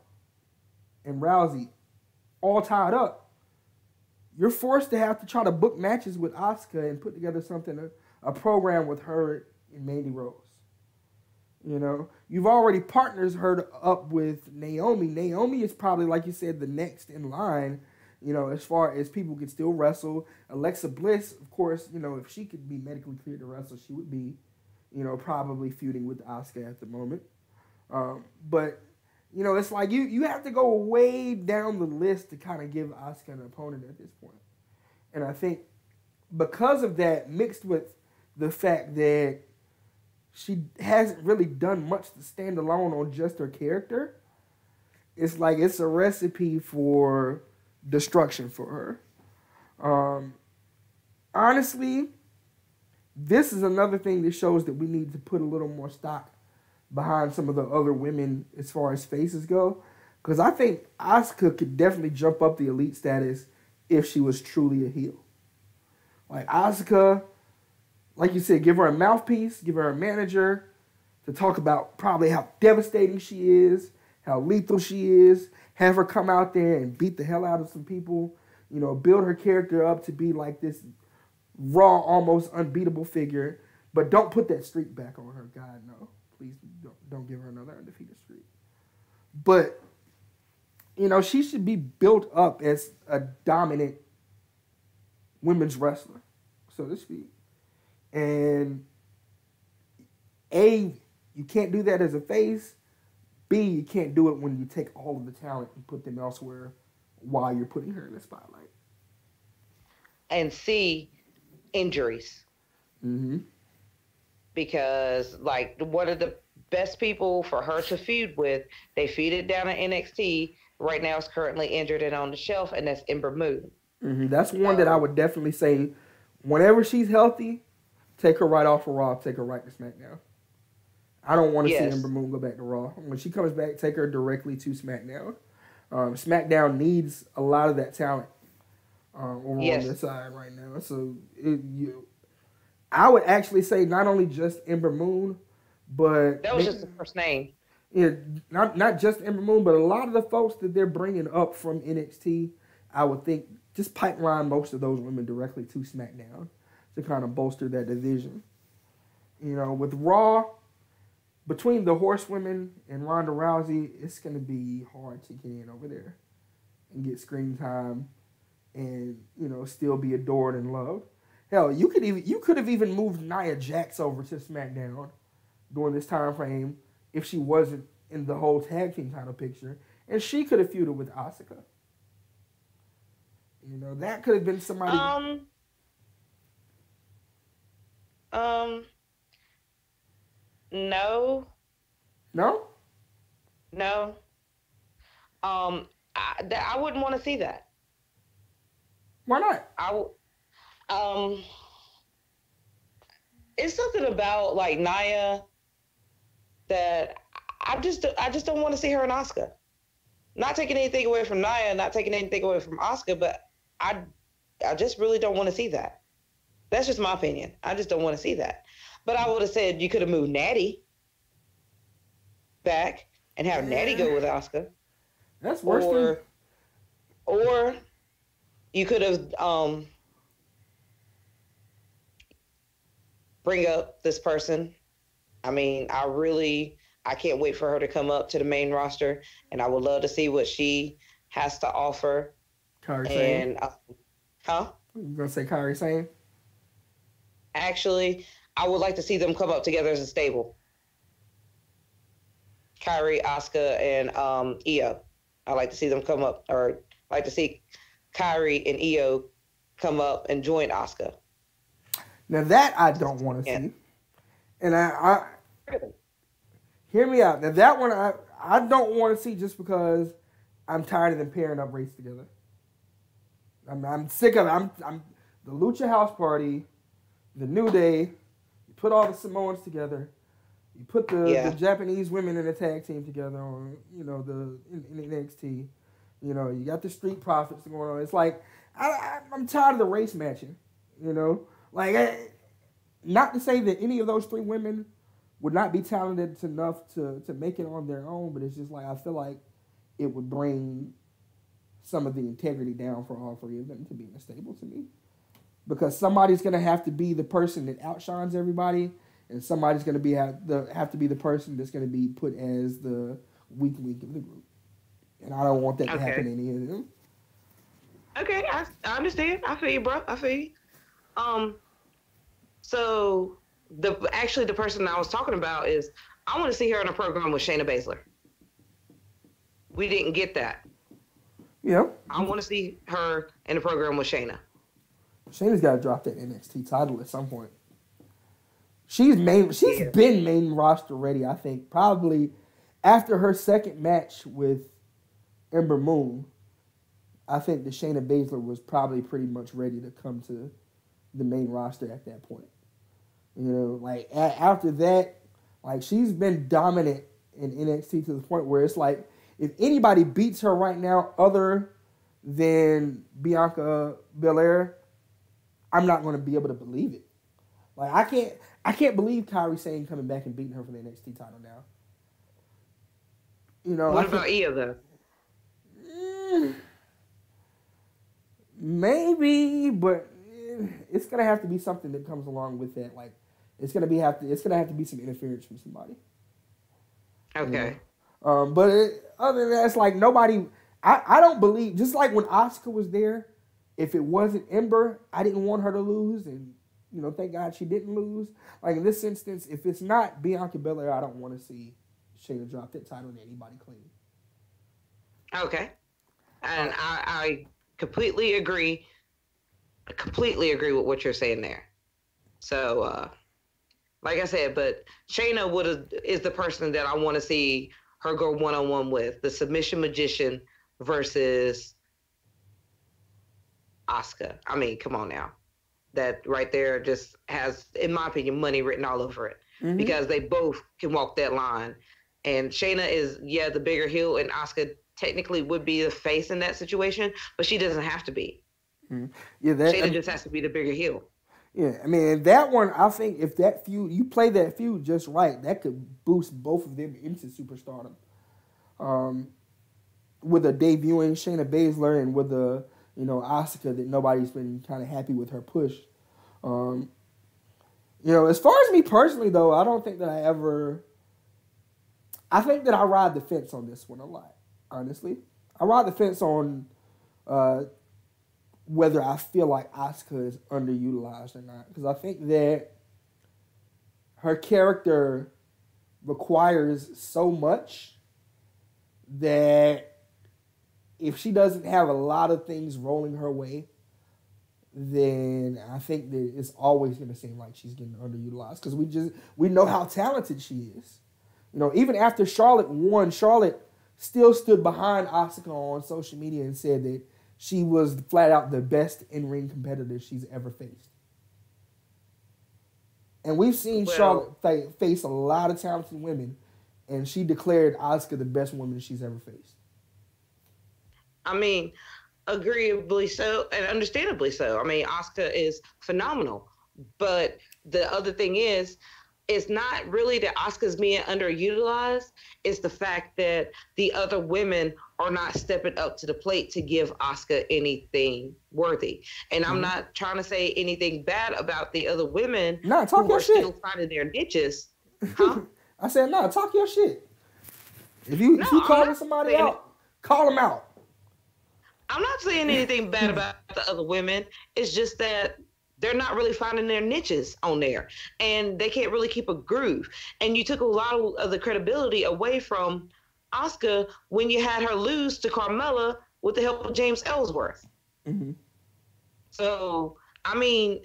and Rousey all tied up, you're forced to have to try to book matches with Asuka and put together something, a program with her and Mandy Rose. You know, you've already partners her up with Naomi. Naomi is probably, like you said, the next in line, you know, as far as people can still wrestle. Alexa Bliss, of course, you know, if she could be medically cleared to wrestle, she would be, you know, probably feuding with Asuka at the moment. But, you know, it's like you have to go way down the list to kind of give Asuka an opponent at this point. And I think because of that, mixed with the fact that she hasn't really done much to stand alone on just her character, it's like it's a recipe for destruction for her. Honestly, this is another thing that shows that we need to put a little more stock behind some of the other women as far as faces go. Because I think Asuka could definitely jump up the elite status if she was truly a heel. Like Asuka, like you said, give her a mouthpiece, give her a manager to talk about probably how devastating she is, how lethal she is, have her come out there and beat the hell out of some people, you know, build her character up to be like this raw, almost unbeatable figure, but don't put that streak back on her. God, no. Please don't give her another undefeated streak. But, you know, she should be built up as a dominant women's wrestler, so to speak. And A, you can't do that as a face. B, you can't do it when you take all of the talent and put them elsewhere while you're putting her in the spotlight. And C, injuries. Because, like, one of the best people for her to feud with, they feuded down at NXT. Right now, is currently injured and on the shelf, and that's Ember Moon. That's one that I would definitely say, whenever she's healthy, take her right off of Raw, take her right to SmackDown. I don't want to see Ember Moon go back to Raw. When she comes back, take her directly to SmackDown. SmackDown needs a lot of that talent over on their side right now. So I would actually say not only just Ember Moon, but that was just the first name. Yeah, not just Ember Moon, but a lot of the folks that they're bringing up from NXT, I would think just pipeline most of those women directly to SmackDown to kind of bolster that division. You know, with Raw, between the horsewomen and Ronda Rousey, it's going to be hard to get in over there and get screen time and, you know, still be adored and loved. Hell, you could have even moved Nia Jax over to SmackDown during this time frame if she wasn't in the whole tag team title picture, and she could have feuded with Asuka. You know, that could have been somebody. No. No? No. I wouldn't want to see that. Why not? It's something about like Nia that I just don't want to see her in Asuka. Not taking anything away from Nia, not taking anything away from Asuka, but I just really don't want to see that. That's just my opinion. I just don't want to see that. But I would have said you could have moved Natty back and have Natty go with Asuka. That's worse. Or you could have bring up this person. I mean, I can't wait for her to come up to the main roster, and I would love to see what she has to offer. Kairi Sane. Huh? You gonna say Kairi Sane? Actually, I would like to see them come up together as a stable. Kairi, Asuka, and Io. I like to see them come up, or like to see Kyrie and Io come up and join Asuka. Now that I don't want to see, and I hear me out. Now that one I don't want to see just because I'm tired of them pairing up race together. I'm sick of it. I'm the Lucha House Party, the New Day. You put all the Samoans together. You put the Japanese women in a tag team together on in NXT. You know, you got the Street Profits going on. It's like I'm tired of the race matching. You know, like not to say that any of those three women would not be talented enough to make it on their own, but it's just like I feel like it would bring some of the integrity down for all three of them to be in a stable to me. Because somebody's going to have to be the person that outshines everybody, and somebody's going to have to be the person that's going to be put as the weak link of the group. And I don't want that to happen to any of them. Okay, I understand. I feel you, bro. I feel you. So the person I was talking about is I want to see her in a program with Shayna Baszler. We didn't get that. Yeah. I want to see her in a program with Shayna. Shayna's got to drop that NXT title at some point. She's been main roster ready, I think. Probably after her second match with Ember Moon, I think that Shayna Baszler was probably pretty much ready to come to the main roster at that point. You know, like after that, like she's been dominant in NXT to the point where it's like if anybody beats her right now other than Bianca Belair, I'm not going to be able to believe it. Like I can't believe Kairi Sane coming back and beating her for the NXT title now. You know, what about Io though? Maybe, but it's gonna have to be something that comes along with that. Like it's gonna have to be some interference from somebody. Okay. You know? But other than that, it's like nobody. I don't believe. Just like when Asuka was there, if it wasn't Ember, I didn't want her to lose, and you know, thank God she didn't lose. Like in this instance, if it's not Bianca Belair, I don't want to see Shayna drop that title to anybody clean. Okay, and I completely agree. I completely agree with what you're saying there. So, like I said, but Shayna is the person that I want to see her go one-on-one with, the submission magician versus Asuka. I mean, come on now. That right there just has, in my opinion, money written all over it. Mm-hmm. Because they both can walk that line. And Shayna is, the bigger heel, and Asuka technically would be the face in that situation, but she doesn't have to be. Mm-hmm. Yeah, Shayna just has to be the bigger heel. Yeah, I mean, that one, I think if that feud, you play that feud just right, that could boost both of them into superstardom. With a debuting Shayna Baszler and with a, Asuka that nobody's been kind of happy with her push. As far as me personally, though, I don't think that I think that I ride the fence on this one a lot, honestly. I ride the fence on whether I feel like Asuka is underutilized or not. Because I think that her character requires so much that if she doesn't have a lot of things rolling her way, then I think that it's always going to seem like she's getting underutilized. Because we know how talented she is. Even after Charlotte won, Charlotte still stood behind Asuka on social media and said that she was flat out the best in-ring competitor she's ever faced. And we've seen Charlotte face a lot of talented women, and she declared Asuka the best woman she's ever faced. I mean, agreeably so, and understandably so. I mean, Asuka is phenomenal. But the other thing is, it's not really that Asuka's being underutilized. It's the fact that the other women are not stepping up to the plate to give Asuka anything worthy. And I'm not trying to say anything bad about the other women who are still finding their niches. Huh? I said, talk your shit. If you calling somebody out, call them out. I'm not saying anything bad about the other women. It's just that they're not really finding their niches on there, and they can't really keep a groove. And you took a lot of the credibility away from Asuka when you had her lose to Carmella with the help of James Ellsworth. Mm-hmm. So, I mean,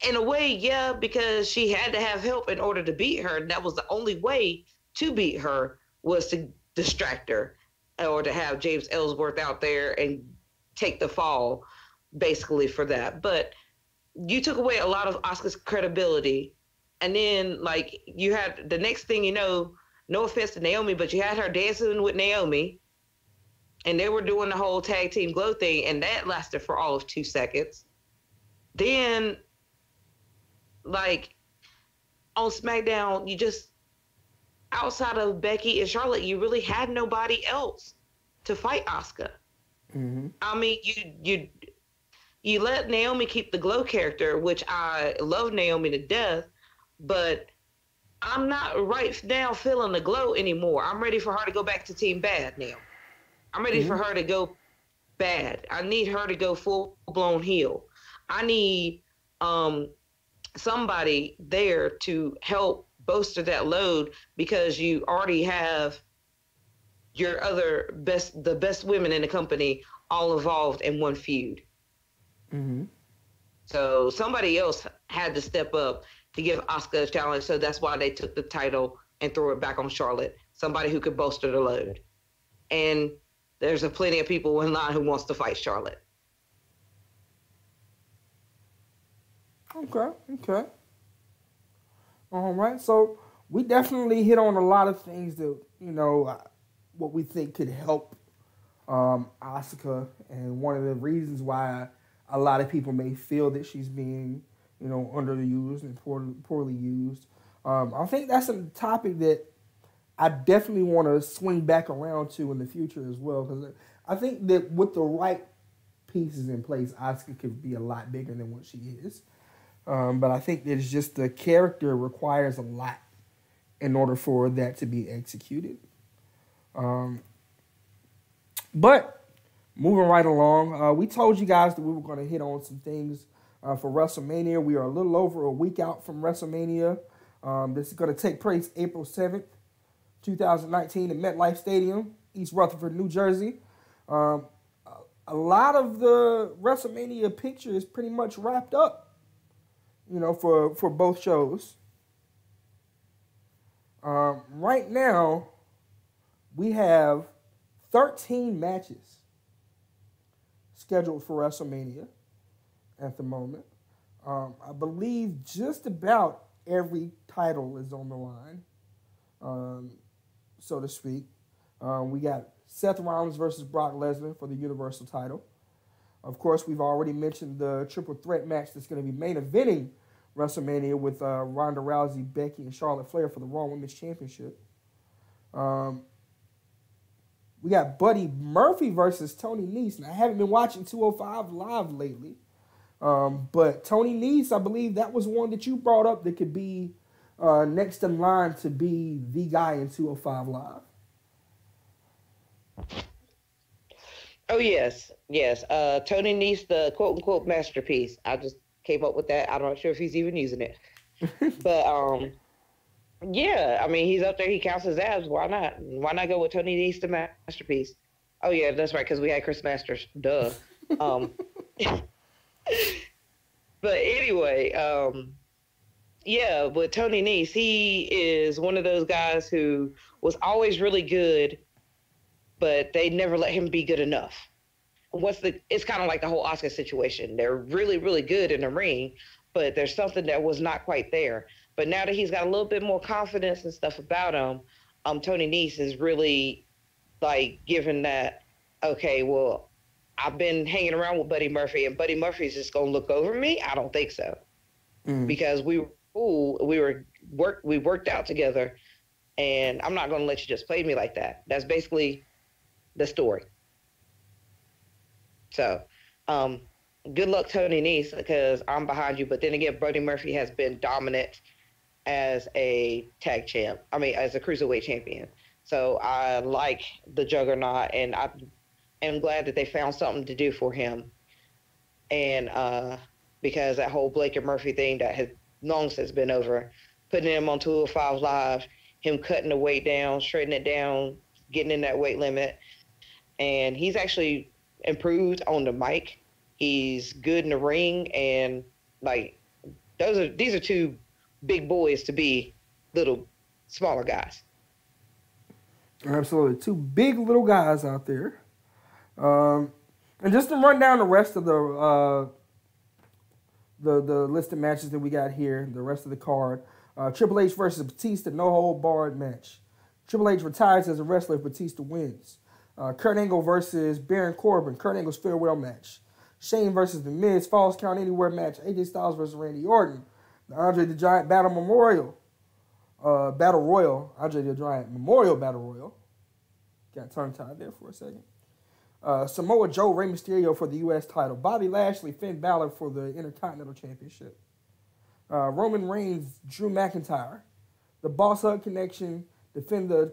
in a way, yeah, because she had to have help in order to beat her. And that was the only way to beat her was to distract her or to have James Ellsworth out there and take the fall basically for that. But you took away a lot of Asuka's credibility. And then, like, you had the next thing you know, no offense to Naomi, but you had her dancing with Naomi and they were doing the whole tag team glow thing, and that lasted for all of 2 seconds. Then, like, on SmackDown, you just, outside of Becky and Charlotte, you really had nobody else to fight Asuka. Mm-hmm. I mean, you let Naomi keep the glow character, which I love Naomi to death, but I'm not right now feeling the glow anymore. I'm ready for her to go back to Team Bad now. I'm ready for her to go bad. I need her to go full blown heel. I need somebody there to help bolster that load because you already have your the best women in the company all involved in one feud. Mm-hmm. So somebody else had to step up to give Asuka a challenge. So that's why they took the title and threw it back on Charlotte. Somebody who could bolster the load. And there's plenty of people in line who wants to fight Charlotte. Okay. All right. So we definitely hit on a lot of things that, what we think could help Asuka. And one of the reasons why a lot of people may feel that she's being, underused and poorly used. I think that's a topic that I definitely want to swing back around to in the future as well, because I think that with the right pieces in place, Asuka could be a lot bigger than what she is. But I think it's just the character requires a lot in order for that to be executed. But moving right along, we told you guys that we were going to hit on some things for WrestleMania. We are a little over a week out from WrestleMania. This is going to take place April 7th. 2019 at MetLife Stadium, East Rutherford, New Jersey. A lot of the WrestleMania picture is pretty much wrapped up, for both shows. Right now, we have 13 matches scheduled for WrestleMania at the moment. I believe just about every title is on the line. So to speak. We got Seth Rollins versus Brock Lesnar for the Universal title. Of course, we've already mentioned the triple threat match that's going to be main eventing WrestleMania with Ronda Rousey, Becky, and Charlotte Flair for the Raw Women's Championship. We got Buddy Murphy versus Tony Nese. Now, I haven't been watching 205 Live lately, but Tony Nese, I believe that was one that you brought up that could be next in line to be the guy in 205 Live. Oh, yes. Tony Nese, the quote-unquote masterpiece. I just came up with that. I'm not sure if he's even using it. But, yeah, I mean, he's up there. He counts his abs. Why not? Why not go with Tony Nese, the masterpiece? Oh, yeah, that's right, because we had Chris Masters. Duh. But anyway, yeah, with Tony Nese, he is one of those guys who was always really good, but they never let him be good enough. It's kind of like the whole Asuka situation. They're really, really good in the ring, but there's something that was not quite there. But now that he's got a little bit more confidence and stuff about him, Tony Nese is really like giving that, okay, well, I've been hanging around with Buddy Murphy, and Buddy Murphy's just going to look over me? I don't think so. Because we were cool. We worked out together, and I'm not going to let you just play me like that. That's basically the story. So, good luck, Tony Nese, because I'm behind you. But then again, Buddy Murphy has been dominant as a tag champ. I mean, as a cruiserweight champion. So I like the Juggernaut, and I am glad that they found something to do for him. And because that whole Blake and Murphy thing that has long since been over, putting him on 205 Live, him cutting the weight down, straightening it down, getting in that weight limit. And he's actually improved on the mic. He's good in the ring, and like these are two big boys to be little smaller guys. Absolutely, two big little guys out there. And just to run down the rest of the list of matches that we got here, the rest of the card. Triple H versus Batista, no hold barred match. Triple H retires as a wrestler if Batista wins. Kurt Angle versus Baron Corbin, Kurt Angle's farewell match. Shane versus The Miz, Falls Count Anywhere match. AJ Styles versus Randy Orton. The Andre the Giant Battle Royal. Andre the Giant Memorial Battle Royal. Got tongue-tied there for a second. Samoa Joe, Rey Mysterio for the U.S. title. Bobby Lashley, Finn Balor for the Intercontinental Championship. Roman Reigns, Drew McIntyre. The Boss Hug Connection defend their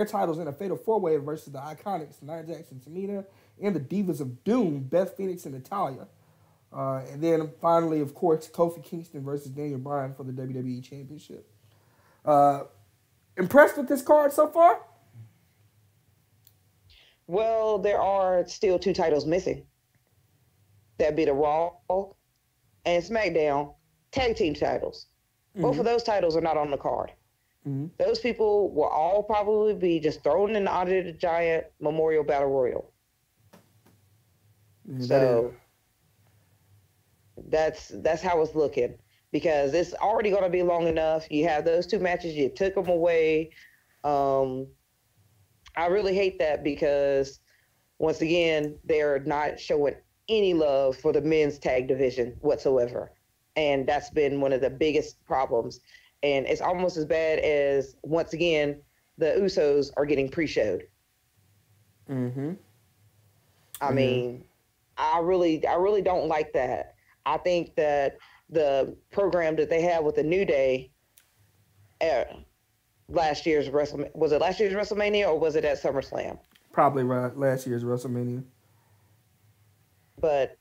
titles in a fatal four-way versus the Iconics, Nia Jax and Tamina, and the Divas of Doom, Beth Phoenix and Natalya. And then finally, of course, Kofi Kingston versus Daniel Bryan for the WWE Championship. Impressed with this card so far? Well, there are still two titles missing. That'd be the Raw and SmackDown tag team titles. Mm-hmm. Both of those titles are not on the card. Mm-hmm. Those people will all probably be just thrown in the Andre the Giant Memorial Battle Royal. Mm-hmm. So that's how it's looking, because it's already going to be long enough. You have those two matches, you took them away. I really hate that, because once again, they're not showing any love for the men's tag division whatsoever. And that's been one of the biggest problems. And it's almost as bad as, once again, the Usos are getting pre-showed. Mm-hmm. I mean, I really don't like that. I think that the program that they have with the New Day, last year's WrestleMania, was it last year's WrestleMania or was it at SummerSlam? Probably last year's WrestleMania. But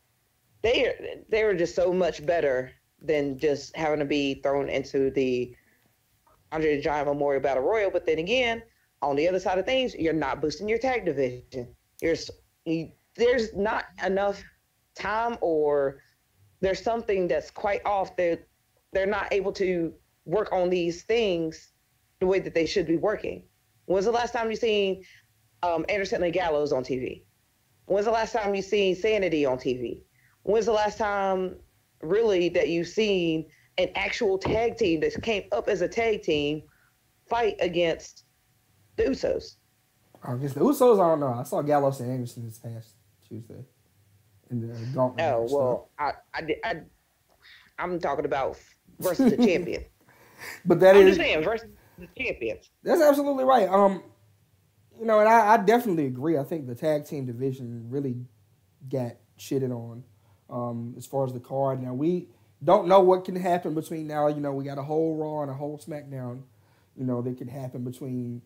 they were just so much better than just having to be thrown into the Andre the Giant Memorial Battle Royal. But then again, on the other side of things, you're not boosting your tag division. There's not enough time, or there's something that's quite off. They're not able to work on these things the way that they should be working. When's the last time you seen Anderson and Gallows on TV? When's the last time you seen Sanity on TV? When's the last time really that you've seen an actual tag team that came up as a tag team fight against the Usos? Against the Usos, I don't know. I saw Gallows and Anderson this past Tuesday in the gauntlet. Oh, well, I'm talking about versus the champion. But I'm just saying, versus the champions. That's absolutely right. And I definitely agree. I think the tag team division really got shitted on as far as the card. Now, we don't know what can happen between now. We got a whole Raw and a whole SmackDown, that could happen between,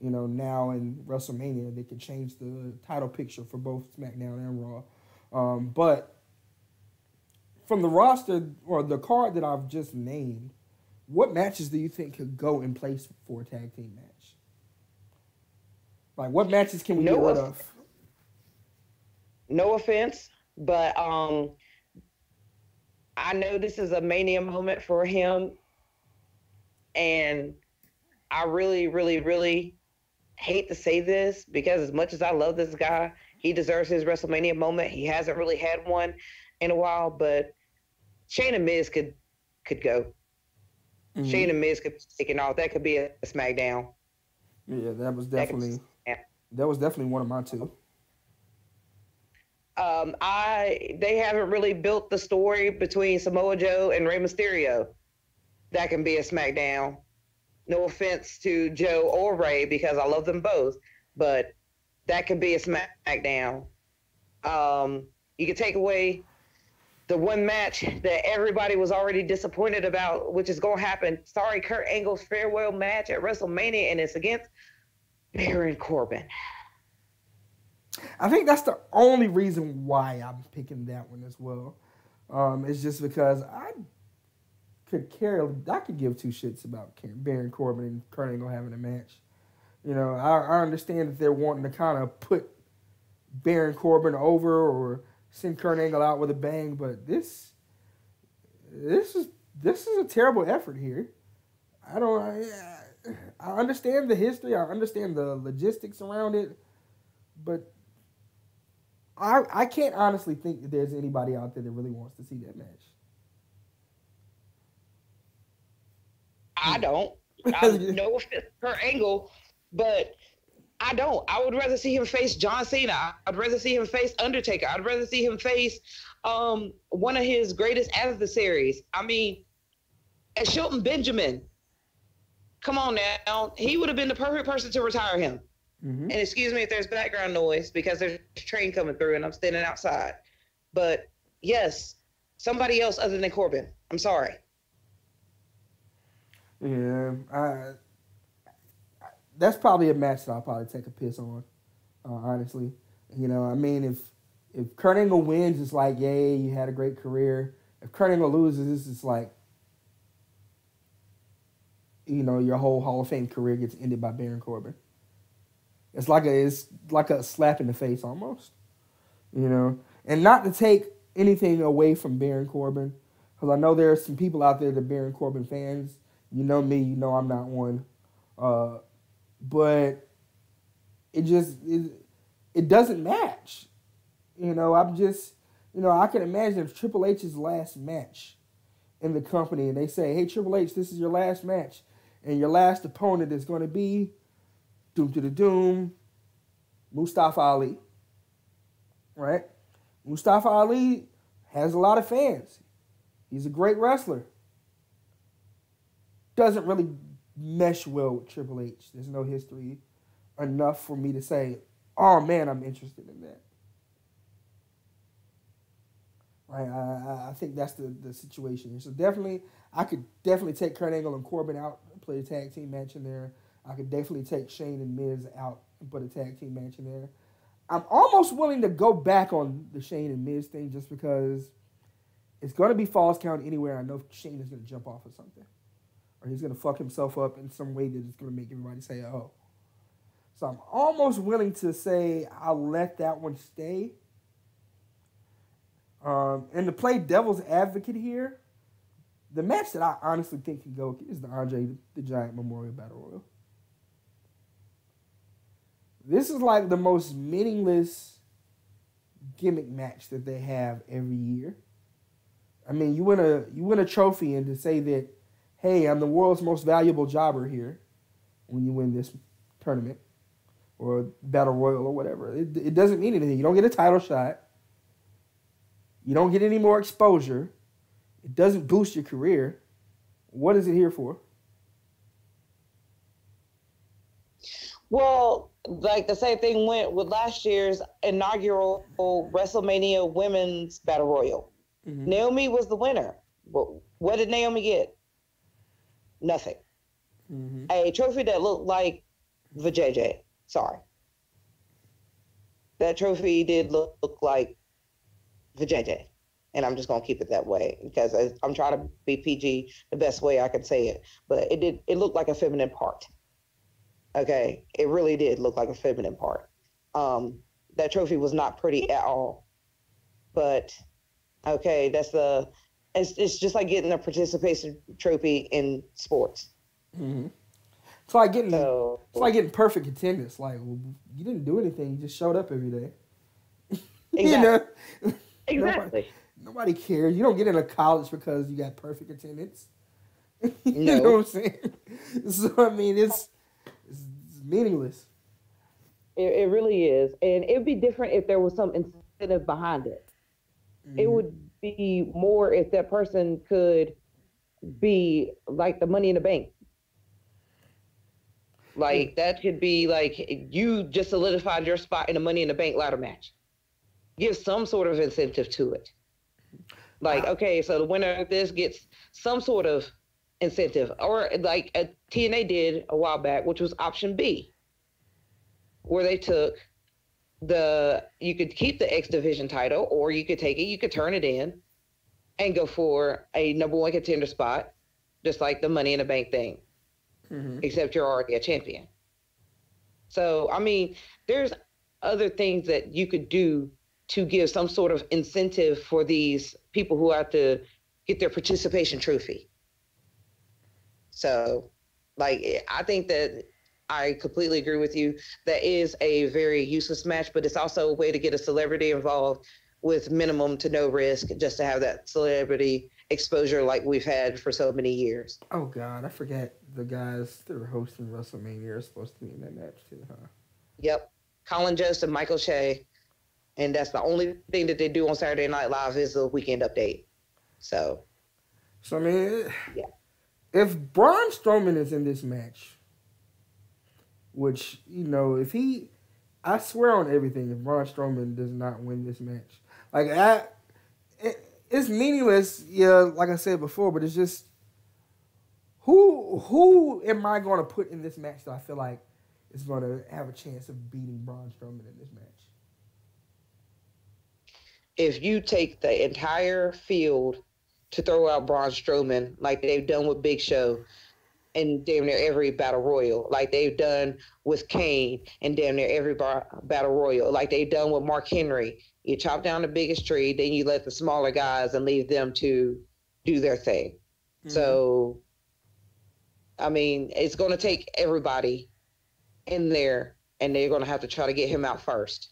now and WrestleMania. They could change the title picture for both SmackDown and Raw. But from the roster or the card that I've just named, what matches do you think could go in place for a tag team match? Like, what matches can we get rid of? No offense, but I know this is a Mania moment for him, and I really, really, really hate to say this, because as much as I love this guy, he deserves his WrestleMania moment. He hasn't really had one in a while, but Shane and Miz could go. Mm-hmm. Shane and Miz could be taken off. That could be a SmackDown. Yeah, that was definitely one of my two. They haven't really built the story between Samoa Joe and Rey Mysterio. That can be a SmackDown. No offense to Joe or Rey, because I love them both, but that could be a SmackDown. You could take away the one match that everybody was already disappointed about, which is going to happen. Sorry, Kurt Angle's farewell match at WrestleMania, and it's against Baron Corbin. I think that's the only reason why I'm picking that one as well. It's just because I could give two shits about Baron Corbin and Kurt Angle having a match. I understand that they're wanting to kind of put Baron Corbin over, or send Kurt Angle out with a bang, but this is a terrible effort here. I understand the history, I understand the logistics around it, but I can't honestly think that there's anybody out there that really wants to see that match. I don't. No offense per Angle, but I don't. I would rather see him face John Cena. I'd rather see him face Undertaker. I'd rather see him face one of his greatest adversaries. I mean, as Shelton Benjamin. Come on now. He would have been the perfect person to retire him. Mm-hmm. And excuse me if there's background noise because there's a train coming through and I'm standing outside. But yes, somebody else other than Corbin. I'm sorry. Yeah, that's probably a match that I'll probably take a piss on, honestly. You know, I mean, if Kurt Angle wins, it's like, yay, you had a great career. If Kurt Angle loses, it's like, you know, your whole Hall of Fame career gets ended by Baron Corbin. It's like a slap in the face almost, you know. And not to take anything away from Baron Corbin, because I know there are some people out there that are Baron Corbin fans. You know me, you know I'm not one. But it doesn't match. You know, I can imagine if Triple H's last match in the company and they say, hey, Triple H, this is your last match. And your last opponent is going to be Mustafa Ali. Right? Mustafa Ali has a lot of fans. He's a great wrestler. Doesn't really mesh well with Triple H. There's no history enough for me to say, oh man, I'm interested in that. Right? I think that's the situation here. So I could definitely take Kurt Angle and Corbin out and play a tag team match in there. I could definitely take Shane and Miz out and put a tag team match in there. I'm almost willing to go back on the Shane and Miz thing just because it's going to be Falls Count anywhere. I know Shane is going to jump off or something. Or he's going to fuck himself up in some way that is going to make everybody say, oh. So I'm almost willing to say I'll let that one stay. And to play devil's advocate here, the match that I honestly think can go is the Andre the Giant Memorial Battle Royal. This is like the most meaningless gimmick match that they have every year. I mean, you win a trophy, and to say that, hey, I'm the world's most valuable jobber here when you win this tournament or Battle Royal or whatever. It doesn't mean anything. You don't get a title shot. You don't get any more exposure. It doesn't boost your career. What is it here for? Well, like the same thing went with last year's inaugural WrestleMania Women's Battle Royal. Mm-hmm. Naomi was the winner. What did Naomi get? Nothing. Mm-hmm. A trophy that looked like the JJ. Sorry. That trophy did look like the JJ. And I'm just going to keep it that way because I'm trying to be PG the best way I can say it. But it looked like a feminine part. Okay? It really did look like a feminine part. That trophy was not pretty at all. But, okay, it's just like getting a participation trophy in sports. Mm-hmm. It's like getting perfect attendance. Like, well, you didn't do anything. You just showed up every day. Exactly. You know? Exactly. Nobody cares. You don't get into college because you got perfect attendance. You know what I'm saying? So, I mean, it's meaningless. It really is. And it'd be different if there was some incentive behind it. Mm-hmm. It would be more if that person could be like the Money in the Bank. Like, that could be like you just solidified your spot in a Money in the Bank ladder match. Give some sort of incentive to it. Like, okay, so the winner of this gets some sort of incentive. Or like TNA did a while back, which was option B, where they took you could keep the X Division title, or you could take it, you could turn it in and go for a number one contender spot, just like the Money in the Bank thing, except you're already a champion. So, I mean, there's other things that you could do to give some sort of incentive for these people who have to get their participation trophy. So, like, I think that I completely agree with you. That is a very useless match, but it's also a way to get a celebrity involved with minimum to no risk, just to have that celebrity exposure like we've had for so many years. Oh, God, I forget the guys that were hosting WrestleMania are supposed to be in that match, too, huh? Yep. Colin Jost and Michael Shea. And that's the only thing that they do on Saturday Night Live is the weekend update. So I mean, yeah. If Braun Strowman is in this match, which, you know, if he, I swear on everything, if Braun Strowman does not win this match, like, it's meaningless, yeah, like I said before, but it's just, who am I going to put in this match that I feel like is going to have a chance of beating Braun Strowman in this match? If you take the entire field to throw out Braun Strowman, like they've done with Big Show in damn near every battle royal, like they've done with Kane in damn near every battle royal, like they've done with Mark Henry, you chop down the biggest tree, then you let the smaller guys and leave them to do their thing. Mm-hmm. So, I mean, it's going to take everybody in there, and they're going to have to try to get him out first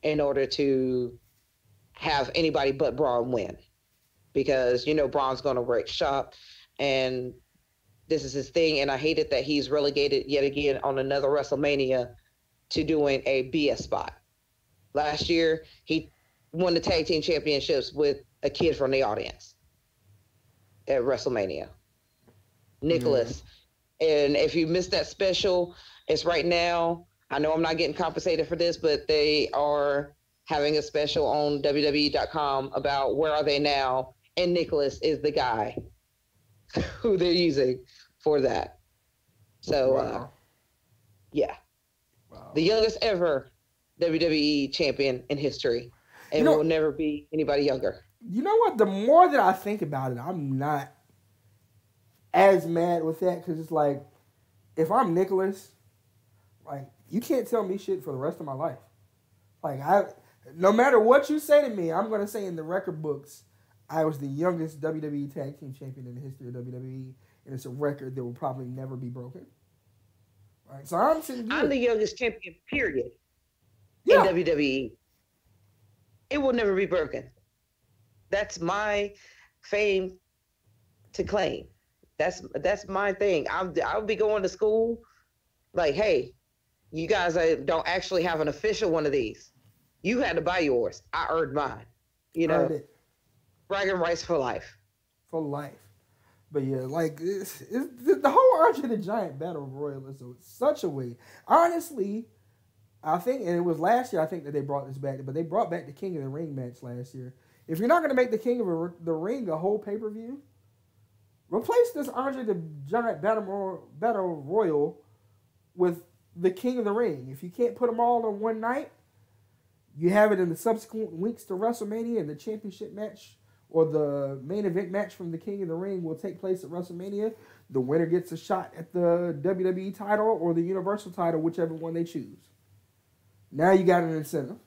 in order to have anybody but Braun win. Because, you know, Braun's going to wreck shop, and this is his thing, and I hate it that he's relegated yet again on another WrestleMania to doing a BS spot. Last year, he won the tag team championships with a kid from the audience at WrestleMania. Nicholas. And if you missed that special, it's right now. I know I'm not getting compensated for this, but they are having a special on WWE.com about where are they now, and Nicholas is the guy who they're using for that. So, wow. Yeah. Wow. The youngest ever WWE champion in history, and will never be anybody younger. You know what? The more that I think about it, I'm not as mad with that, because it's like, if I'm Nicholas, like, you can't tell me shit for the rest of my life. Like, no matter what you say to me, I'm going to say in the record books, I was the youngest WWE Tag Team Champion in the history of WWE, and it's a record that will probably never be broken. Right? So I'm sitting here. I'm the youngest champion, period, in WWE. It will never be broken. That's my fame to claim. That's my thing. I'll be going to school like, hey, you guys don't actually have an official one of these. You had to buy yours. I earned mine. You know, bragging rights for life. For life. But yeah, like, the whole Andre the Giant Battle Royal is such a way. Honestly, I think, and it was last year, I think that they brought this back, but they brought back the King of the Ring match last year. If you're not going to make the King of the Ring a whole pay-per-view, replace this Andre the Giant Battle Royal with the King of the Ring. If you can't put them all on one night, you have it in the subsequent weeks to WrestleMania, and the championship match or the main event match from the King of the Ring will take place at WrestleMania. The winner gets a shot at the WWE title or the Universal title, whichever one they choose. Now you got an incentive.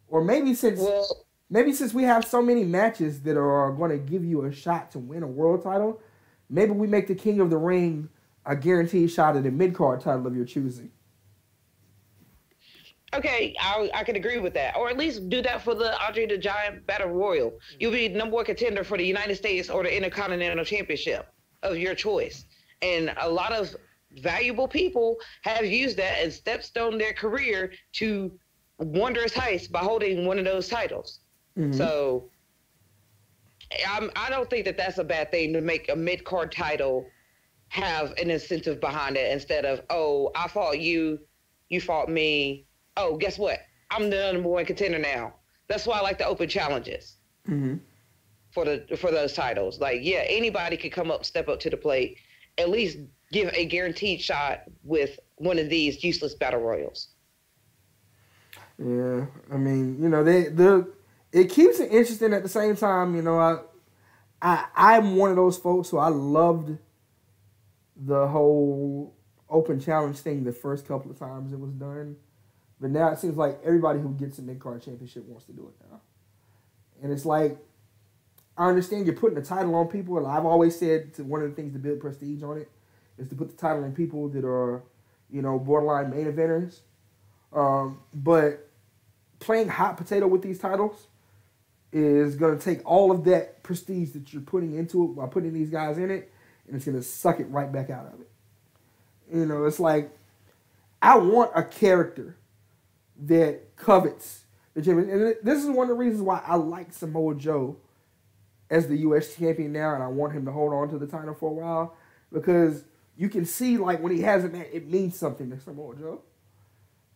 Or maybe since we have so many matches that are going to give you a shot to win a world title, maybe we make the King of the Ring a guaranteed shot at a mid-card title of your choosing. Okay, I can agree with that. Or at least do that for the Andre the Giant Battle Royal. You'll be number one contender for the United States or the Intercontinental Championship of your choice. And a lot of valuable people have used that as stepstone their career to wondrous heights by holding one of those titles. Mm-hmm. So I don't think that that's a bad thing to make a mid-card title have an incentive behind it instead of, oh, I fought you, you fought me. Oh, guess what? I'm the number one contender now. That's why I like the open challenges for those titles. Like, yeah, anybody could come up, step up to the plate, at least give a guaranteed shot with one of these useless battle royals. Yeah, I mean, you know, it keeps it interesting at the same time. You know, I'm one of those folks who I loved the whole open challenge thing the first couple of times it was done. But now it seems like everybody who gets a mid-card championship wants to do it now. And it's like, I understand you're putting the title on people, and I've always said one of the things to build prestige on it is to put the title on people that are, borderline main eventers. But playing hot potato with these titles is going to take all of that prestige that you're putting into it by putting these guys in it, and it's going to suck it right back out of it. It's like, I want a character that covets the championship. And this is one of the reasons why I like Samoa Joe as the U.S. champion now, and I want him to hold on to the title for a while, because you can see, like, when he has it, man, it means something to Samoa Joe.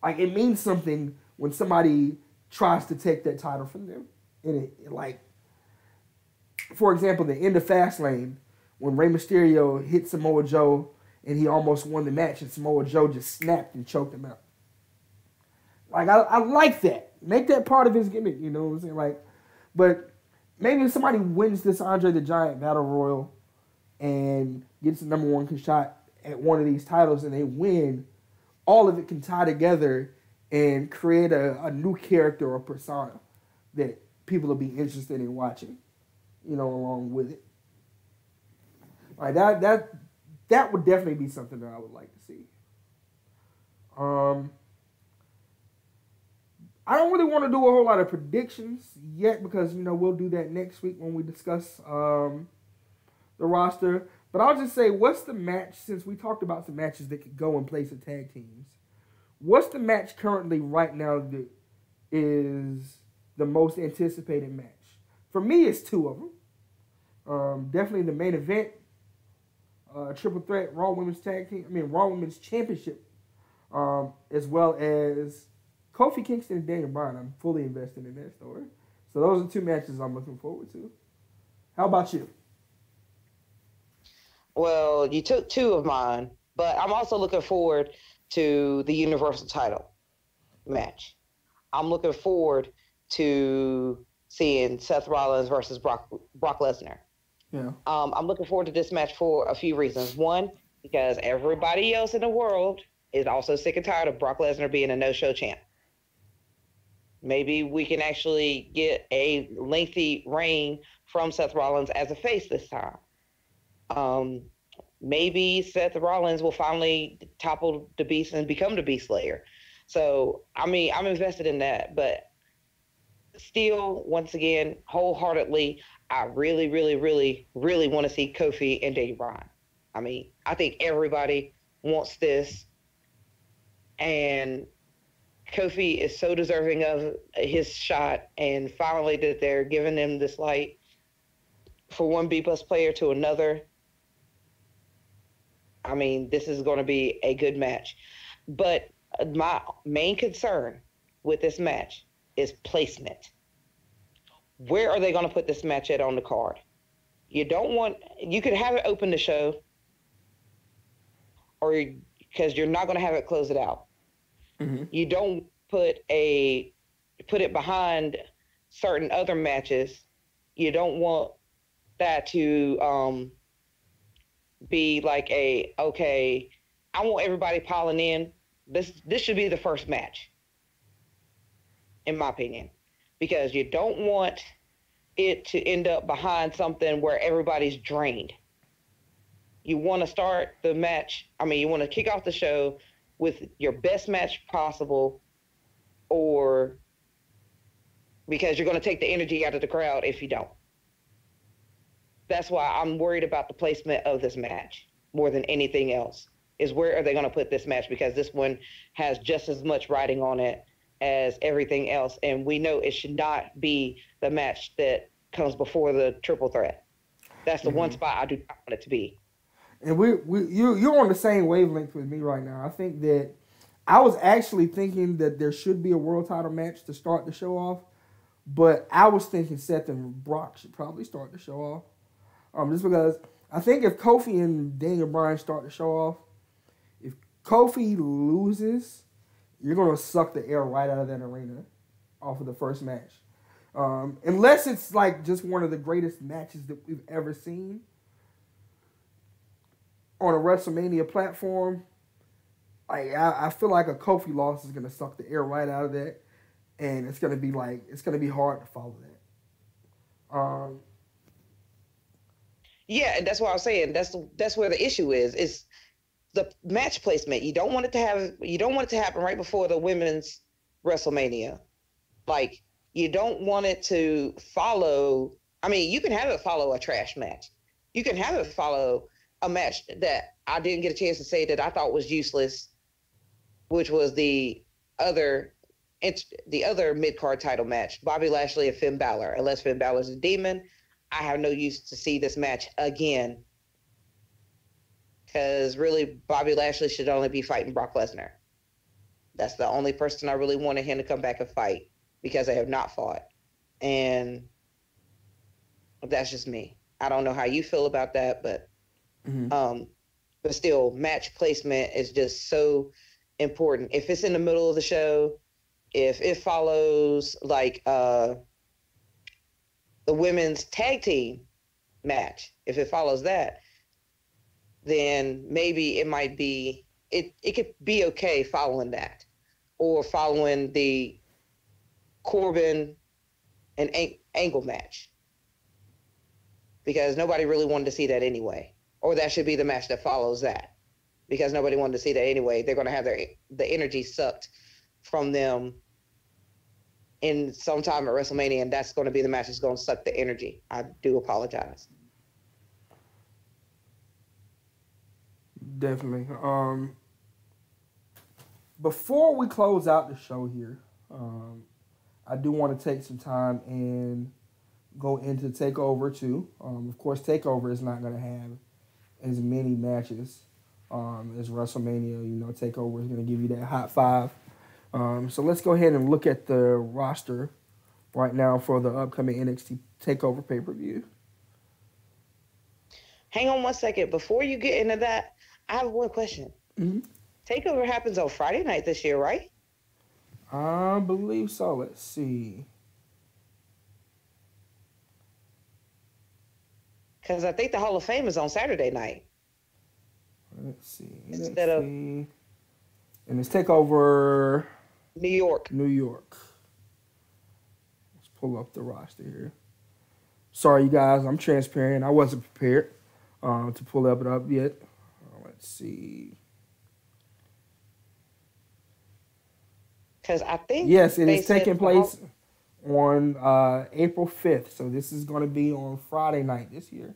Like, it means something when somebody tries to take that title from them. And like, for example, the end of Fastlane, when Rey Mysterio hit Samoa Joe and he almost won the match, and Samoa Joe just snapped and choked him out. Like, I like that. Make that part of his gimmick, you know what I'm saying? Like, but maybe if somebody wins this Andre the Giant Battle Royal and gets the number one shot at one of these titles and they win, all of it can tie together and create a new character or persona that people will be interested in watching, along with it. Like that would definitely be something that I would like to see. I don't really want to do a whole lot of predictions yet because, we'll do that next week when we discuss the roster. But I'll just say, what's the match, since we talked about some matches that could go in place of tag teams, what's the match currently right now that is the most anticipated match? For me, it's two of them. Definitely the main event, triple threat, Raw Women's Championship, as well as Kofi Kingston and Daniel Bryan. I'm fully invested in that story. So those are two matches I'm looking forward to. How about you? Well, you took two of mine, but I'm also looking forward to the Universal title match. I'm looking forward to seeing Seth Rollins versus Brock Lesnar. Yeah. I'm looking forward to this match for a few reasons. One, because everybody else in the world is also sick and tired of Brock Lesnar being a no-show champ. Maybe we can actually get a lengthy reign from Seth Rollins as a face this time. Maybe Seth Rollins will finally topple the Beast and become the Beast Slayer. So, I'm invested in that. But still, once again, wholeheartedly, I really, really, really, really want to see Kofi and Daniel Bryan. I think everybody wants this. And Kofi is so deserving of his shot. And finally, that they're giving him this light for one B+ player to another. This is going to be a good match. But my main concern with this match is placement. Where are they going to put this match on the card? You could have it open the show, or because you're not going to have it close it out. Mm-hmm. You don't put it behind certain other matches. You don't want that to be like I want everybody piling in. This should be the first match, in my opinion, because you don't want it to end up behind something where everybody's drained. You want to start the match. You want to kick off the show with your best match possible, or because you're going to take the energy out of the crowd if you don't. That's why I'm worried about the placement of this match more than anything else, is where are they going to put this match, because this one has just as much riding on it as everything else. And we know it should not be the match that comes before the triple threat. That's the one spot I do not want it to be. And you're on the same wavelength with me right now. I think that I was actually thinking that there should be a world title match to start the show off, but I was thinking Seth and Brock should probably start the show off. Just because I think if Kofi and Daniel Bryan start the show off, if Kofi loses, you're going to suck the air right out of that arena off of the first match. Unless it's like just one of the greatest matches that we've ever seen on a WrestleMania platform, I feel like a Kofi loss is gonna suck the air right out of that, and it's gonna be hard to follow that. Yeah, and that's what I was saying. That's where the issue is. It's the match placement. You don't want it to happen right before the women's WrestleMania. Like, you don't want it to follow. I mean, you can have it follow a trash match. You can have it follow a match that I didn't get a chance to say that I thought was useless, which was the other mid-card title match, Bobby Lashley and Finn Balor. Unless Finn Balor's a demon, I have no use to see this match again. Because really, Bobby Lashley should only be fighting Brock Lesnar. That's the only person I really wanted him to come back and fight, because they have not fought. And that's just me. I don't know how you feel about that, but but still, match placement is just so important. If it's in the middle of the show, if it follows like the women's tag team match, if it follows that, then maybe it might be it could be okay following that, or following the Corbin and Angle match, because nobody really wanted to see that anyway. Or that should be the match that follows that, because nobody wanted to see that anyway. They're going to have the energy sucked from them in some time at WrestleMania, and that's going to be the match that's going to suck the energy. I do apologize. Definitely. Before we close out the show here, I do want to take some time and go into Takeover too. Of course, Takeover is not going to have as many matches as WrestleMania. You know, Takeover is going to give you that hot five. So let's go ahead and look at the roster right now for the upcoming NXT Takeover pay-per-view. Hang on one second. Before you get into that, I have one question. Mm-hmm. Takeover happens on Friday night this year, right? I believe so. Let's see. Because I think the Hall of Fame is on Saturday night. Let's see. Instead of... And it's Takeover... New York. New York. Let's pull up the roster here. Sorry, you guys. I'm transparent. I wasn't prepared to pull it up yet. Let's see. Because I think... Yes, it is taking place on April 5th. So this is going to be on Friday night this year.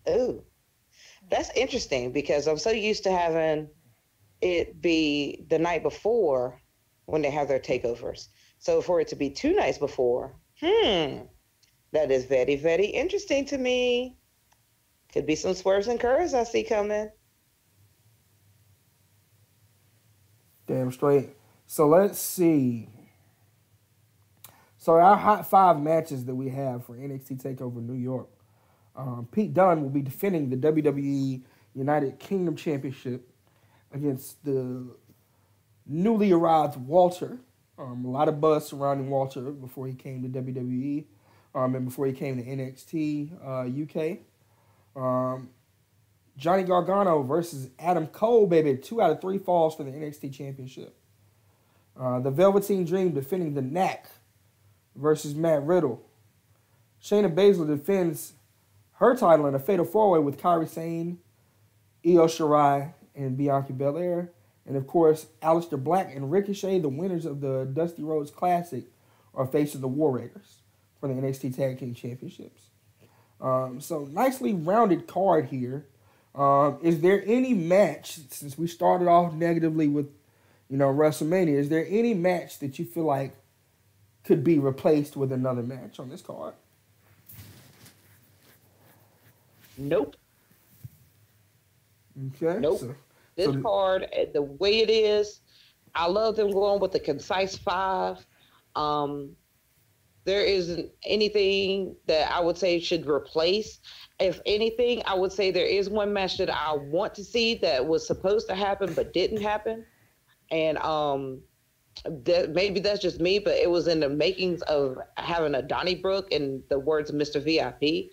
Ooh. That's interesting, because I'm so used to having it be the night before when they have their takeovers. So for it to be 2 nights before, that is very, very interesting to me. Could be some swerves and curves I see coming. Damn straight. So let's see. So our hot 5 matches that we have for NXT TakeOver New York. Pete Dunne will be defending the WWE United Kingdom Championship against the newly arrived Walter. A lot of buzz surrounding Walter before he came to WWE and before he came to NXT UK. Johnny Gargano versus Adam Cole, baby. 2 out of 3 falls for the NXT Championship. The Velveteen Dream defending the Knack versus Matt Riddle. Shayna Baszler defends her title in a fatal 4-way with Kairi Sane, Io Shirai, and Bianca Belair. And, of course, Aleister Black and Ricochet, the winners of the Dusty Rhodes Classic, are facing the War Raiders for the NXT Tag Team Championships. So, nicely rounded card here. Is there any match, since we started off negatively with, WrestleMania, is there any match that you feel like could be replaced with another match on this card? Nope. Okay. Nope. This card, the way it is, I love them going with the concise 5. There isn't anything that I would say should replace. If anything, I would say there is one match that I want to see that was supposed to happen but didn't happen. And maybe that's just me, but it was in the makings of having a Donnybrook and the words of Mr. VIP.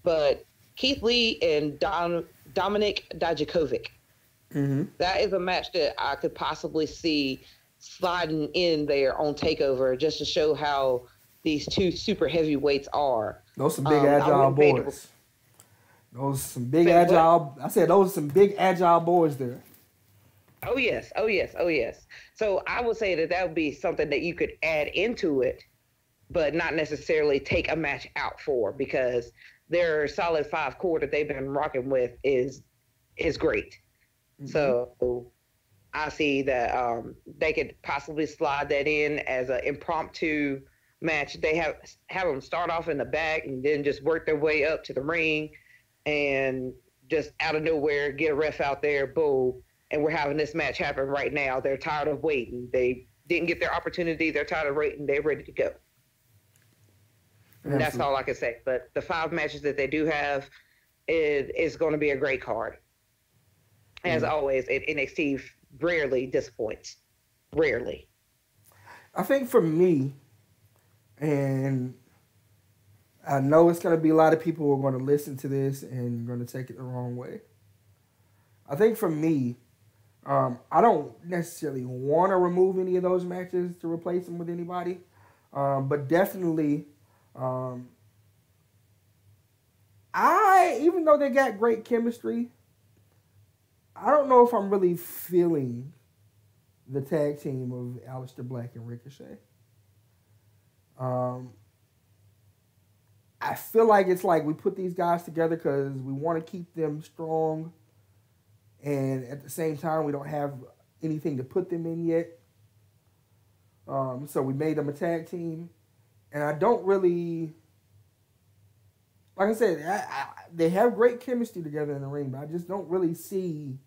But Keith Lee and Dominik Dijakovic. Mm-hmm. That is a match that I could possibly see sliding in there on TakeOver just to show how these two super heavyweights are. Those some big agile boys. Those some big agile. I said those are some big agile boys there. Oh yes, oh yes, oh yes. So I would say that would be something that you could add into it, but not necessarily take a match out for, because their solid 5 core that they've been rocking with is great. Mm-hmm. So I see that they could possibly slide that in as an impromptu match. They have them start off in the back and then just work their way up to the ring, and just out of nowhere get a ref out there, boom, and we're having this match happen right now. They're tired of waiting. They didn't get their opportunity. They're tired of waiting. They're ready to go. And that's all I can say. But the 5 matches that they do have is going to be a great card. As always, NXT rarely disappoints. Rarely. I think for me, and I know it's going to be a lot of people who are going to listen to this and going to take it the wrong way. I think for me, I don't necessarily want to remove any of those matches to replace them with anybody. But definitely, even though they got great chemistry, I don't know if I'm really feeling the tag team of Aleister Black and Ricochet. I feel like it's like we put these guys together because we want to keep them strong, and at the same time we don't have anything to put them in yet. So we made them a tag team, and I don't really, like I said, they have great chemistry together in the ring, but I just don't really see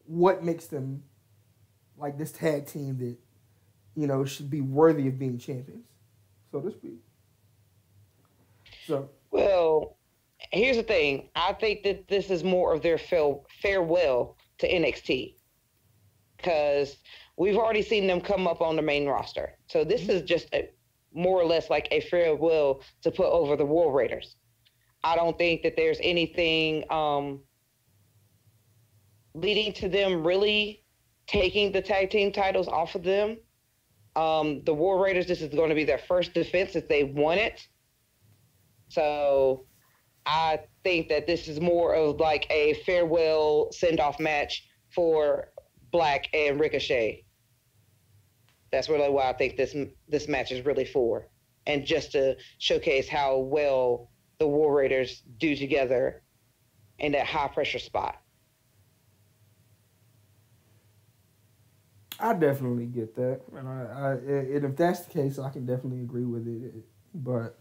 what makes them like this tag team that, you know, should be worthy of being champions, so to speak. So, well, here's the thing. I think that this is more of their farewell to NXT, because we've already seen them come up on the main roster. So this is just more or less like a farewell to put over the War Raiders. I don't think that there's anything leading to them really taking the tag team titles off of them. The War Raiders, this is going to be their first defense if they won it. So I think that this is more of like a farewell send-off match for Black and Ricochet. That's really why I think this match is really for. And just to showcase how well the War Raiders do together in that high-pressure spot. I definitely get that, and if that's the case, I can definitely agree with it. But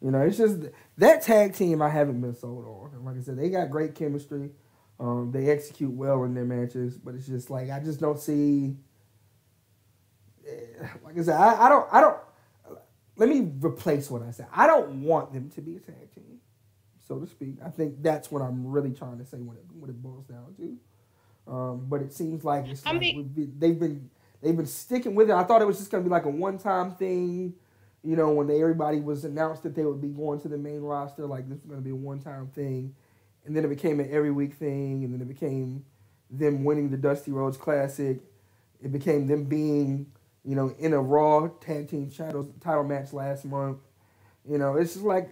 you know, it's just that tag team I haven't been sold on. And like I said, they got great chemistry. They execute well in their matches, but it's just like I just don't see. Like I said, I don't. Let me replace what I said. I don't want them to be a tag team, so to speak. I think that's what I'm really trying to say when it boils down to. But it seems like they've been sticking with it. I thought it was just going to be like a one-time thing, you know, when everybody was announced that they would be going to the main roster, like this was going to be a one-time thing. And then it became an every week thing, and then it became them winning the Dusty Rhodes Classic. It became them being, you know, in a Raw Tag Team title match last month. You know, it's just like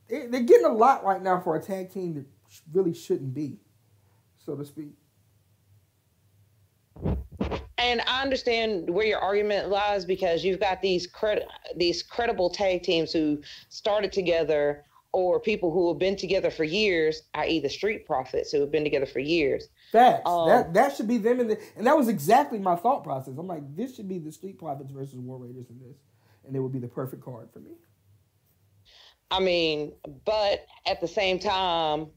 they're getting a lot right now for a tag team that really shouldn't be, so to speak. And I understand where your argument lies, because you've got these credible tag teams who started together, or people who have been together for years, i.e. the Street Profits, who have been together for years. Facts. That should be them, and that was exactly my thought process. I'm like, this should be the Street Profits versus War Raiders in this, and it would be the perfect card for me. I mean, but at the same time,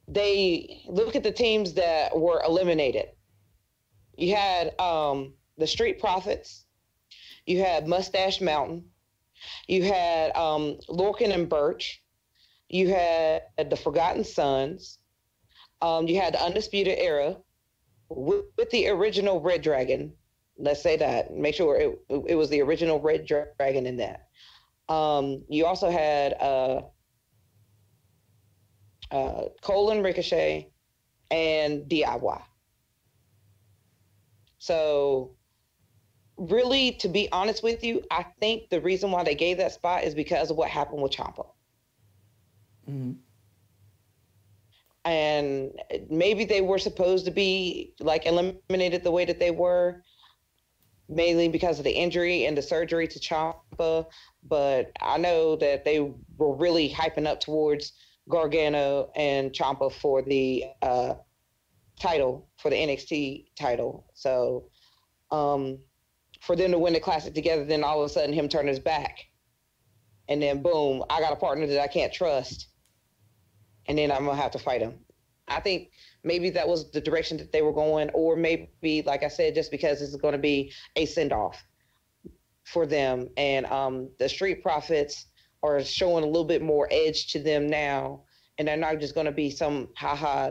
they look at the teams that were eliminated. You had the Street Profits. You had Mustache Mountain. You had Lorcan and Birch. You had the Forgotten Sons. You had the Undisputed Era with the original Red Dragon. Let's say that. Make sure it was the original Red Dragon in that. You also had Cole and Ricochet, and DIY. So really, to be honest with you, I think the reason why they gave that spot is because of what happened with Ciampa. Mm-hmm. And maybe they were supposed to be like eliminated the way that they were, mainly because of the injury and the surgery to Ciampa. But I know that they were really hyping up towards Gargano and Ciampa for the title, for the NXT title. So for them to win the classic together, then all of a sudden him turn his back. And then boom, I got a partner that I can't trust. And then I'm going to have to fight him. I think maybe that was the direction that they were going, or maybe, like I said, just because this is going to be a send-off for them. And the Street Profits are showing a little bit more edge to them now. And they're not just going to be some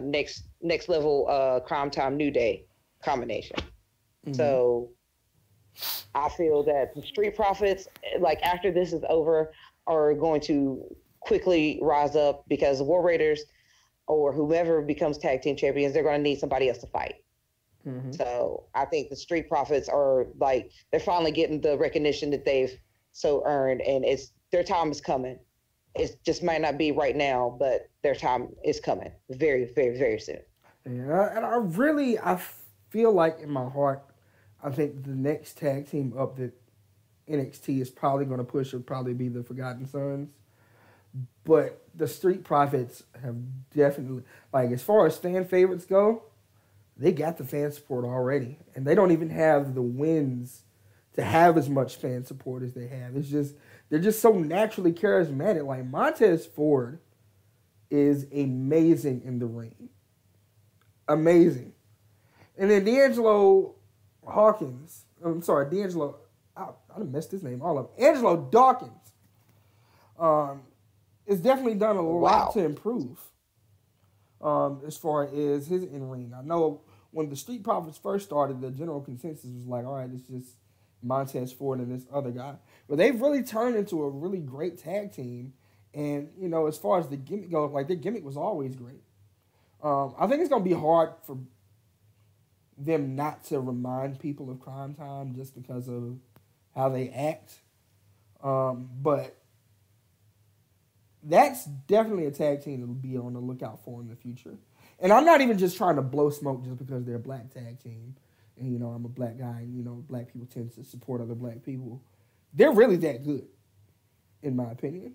next level Crime Time New Day combination. Mm-hmm. So I feel that the Street Profits, like after this is over, are going to quickly rise up because the War Raiders or whoever becomes tag team champions, they're going to need somebody else to fight. Mm-hmm. So I think the Street Profits are like, they're finally getting the recognition that they've so earned, and their time is coming. It just might not be right now, but their time is coming very, very, very soon. Yeah, and I feel like in my heart, I think the next tag team up that NXT is probably going to push will probably be the Forgotten Sons. But the Street Profits have definitely, like, as far as fan favorites go, they got the fan support already. And they don't even have the wins to have as much fan support as they have. It's just, they're just so naturally charismatic. Like, Montez Ford is amazing in the ring. Amazing. And then D'Angelo Hawkins, I done messed his name all up. Angelo Dawkins has definitely done a lot to improve as far as his in-ring. I know when the Street Profits first started, the general consensus was like, all right, it's just Montez Ford and this other guy. But they've really turned into a really great tag team. And, you know, as far as the gimmick goes, like, their gimmick was always great. I think it's going to be hard for them not to remind people of Crime Time just because of how they act. But that's definitely a tag team that will be on the lookout for in the future. And I'm not even just trying to blow smoke just because they're a black tag team. And, you know, I'm a black guy, and, you know, black people tend to support other black people. They're really that good, in my opinion.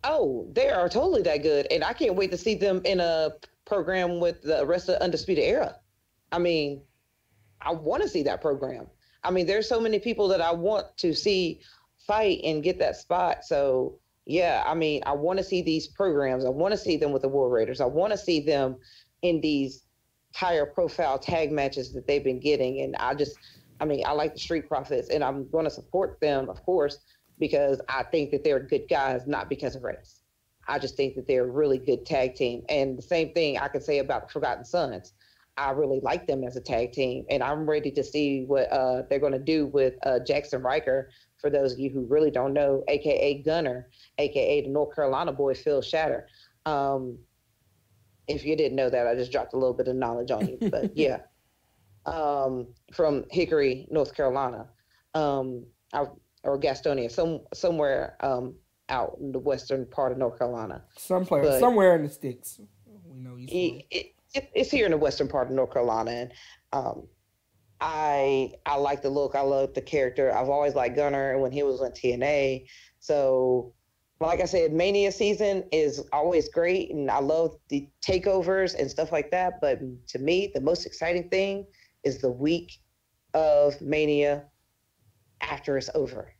Oh, they are totally that good. And I can't wait to see them in a program with the rest of the Undisputed Era. I mean, I want to see that program. I mean, there's so many people that I want to see fight and get that spot. So, yeah, I mean, I want to see these programs. I want to see them with the War Raiders. I want to see them in these higher profile tag matches that they've been getting. And I like the Street Profits, and I'm going to support them, of course, because I think that they're good guys, not because of race. I just think that they're a really good tag team. And the same thing I could say about the Forgotten Sons. I really like them as a tag team, and I'm ready to see what they're going to do with Jackson Riker, for those of you who really don't know, a.k.a. Gunner, a.k.a. the North Carolina boy, Phil Shatter. If you didn't know that, I just dropped a little bit of knowledge on you. But, yeah, from Hickory, North Carolina, or Gastonia, somewhere out in the western part of North Carolina. Somewhere in the sticks. We know he's it's here in the western part of North Carolina, and I like the look. I love the character. I've always liked Gunner when he was on TNA. So, like I said, Mania season is always great, and I love the takeovers and stuff like that. But to me, the most exciting thing is the week of Mania after it's over.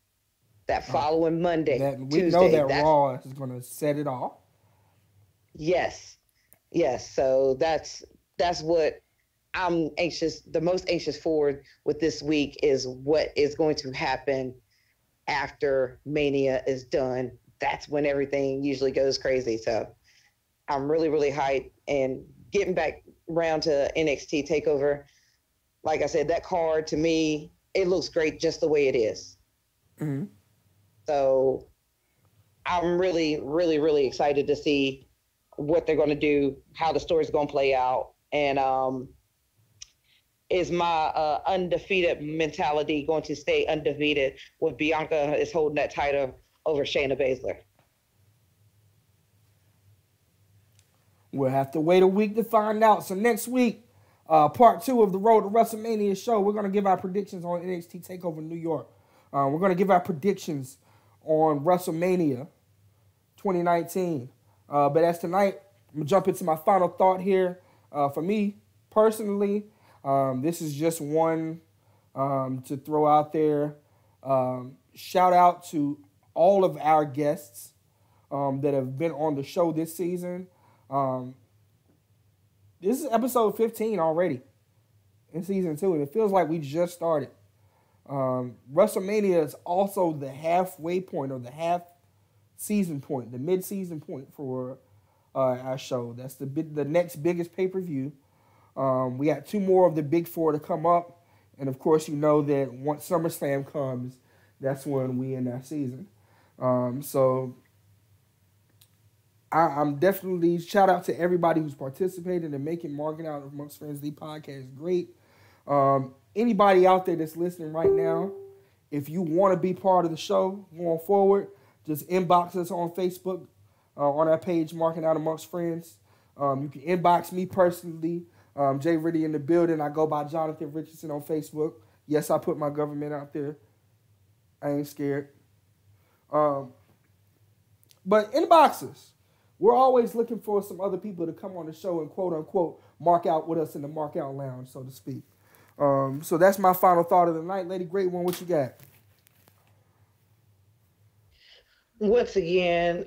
That following Monday, we Tuesday. Know that Raw is going to set it off. Yes. So that's what I'm anxious. The most anxious for with this week is what is going to happen after Mania is done. That's when everything usually goes crazy. So I'm really, really hyped. And getting back around to NXT Takeover, like I said, that card to me, it looks great just the way it is. Mm-hmm. So I'm really, really, really excited to see what they're going to do, how the story's going to play out, and is my undefeated mentality going to stay undefeated with Bianca is holding that title over Shayna Baszler? We'll have to wait a week to find out. So next week, part 2 of the Road to WrestleMania show, we're going to give our predictions on NXT Takeover New York. We're going to give our predictions on WrestleMania 2019. But as tonight, I'm going to jump into my final thought here. For me, personally, this is just one to throw out there. Shout out to all of our guests that have been on the show this season. This is episode 15 already in season 2, and it feels like we just started. WrestleMania is also the halfway point, or the half season point, the mid-season point for our show. That's the next biggest pay-per-view. We got 2 more of the big 4 to come up, and of course you know that once SummerSlam comes, that's when we end our season. So I'm definitely, shout out to everybody who's participated in making Marking Out Amongst Friends, the podcast, great. Anybody out there that's listening right now, if you want to be part of the show going forward, just inbox us on Facebook, on our page, Marking Out Amongst Friends. You can inbox me personally, Jay Riddy in the building. I go by Jonathan Richardson on Facebook. Yes, I put my government out there. I ain't scared. But inbox us. We're always looking for some other people to come on the show and quote-unquote mark out with us in the Mark Out Lounge, so to speak. So that's my final thought of the night. Lady Great One, what you got? Once again,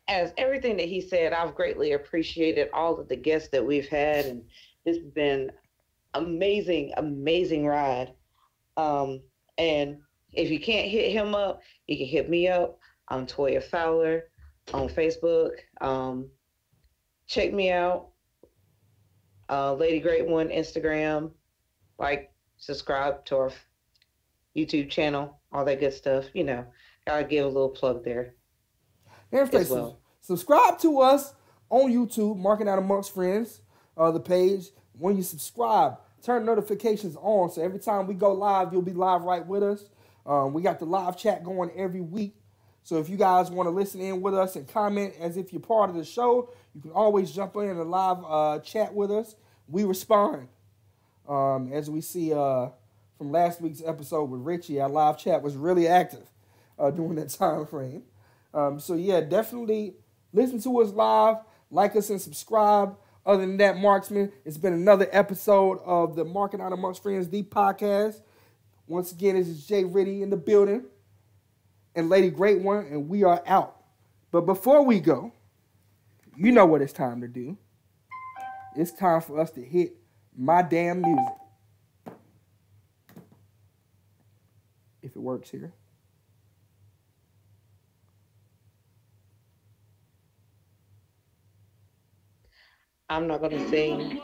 as everything that he said, I've greatly appreciated all of the guests that we've had, and this has been amazing, amazing ride. And if you can't hit him up, you can hit me up. I'm Toya Fowler on Facebook. Check me out. Lady Great One, Instagram. Like, subscribe to our YouTube channel, all that good stuff. You know, gotta give a little plug there. As well. Subscribe to us on YouTube, Marking Out Amongst Friends, the page. When you subscribe, turn notifications on, so every time we go live, you'll be live right with us. We got the live chat going every week. So if you guys want to listen in with us and comment as if you're part of the show, you can always jump in a live chat with us. We respond. As we see from last week's episode with Richie, our live chat was really active during that time frame. So yeah, definitely listen to us live, like us and subscribe. Other than that, Marksmen, it's been another episode of the Marking Out Amongst Friends, the podcast. Once again, this is Jay Riddy in the building and Lady Great One, and we are out. But before we go, you know what it's time to do. It's time for us to hit my damn music. If it works here. I'm not gonna sing.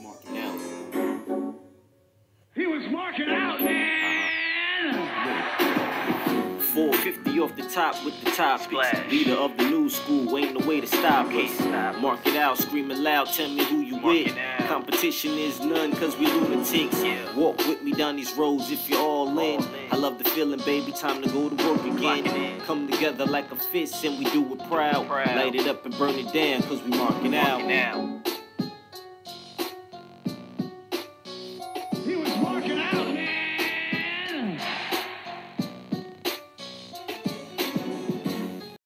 Marking out. He was marking out, man. 450 off the top with the top. Leader of the new school, ain't no way to stop us. Mark it out, screaming loud, tell me who you with. Competition is none, cause we lunatics. Walk with me down these roads if you're all in. I love the feeling, baby, time to go to work again. Come together like a fist and we do it proud. Light it up and burn it down, cause we marking out.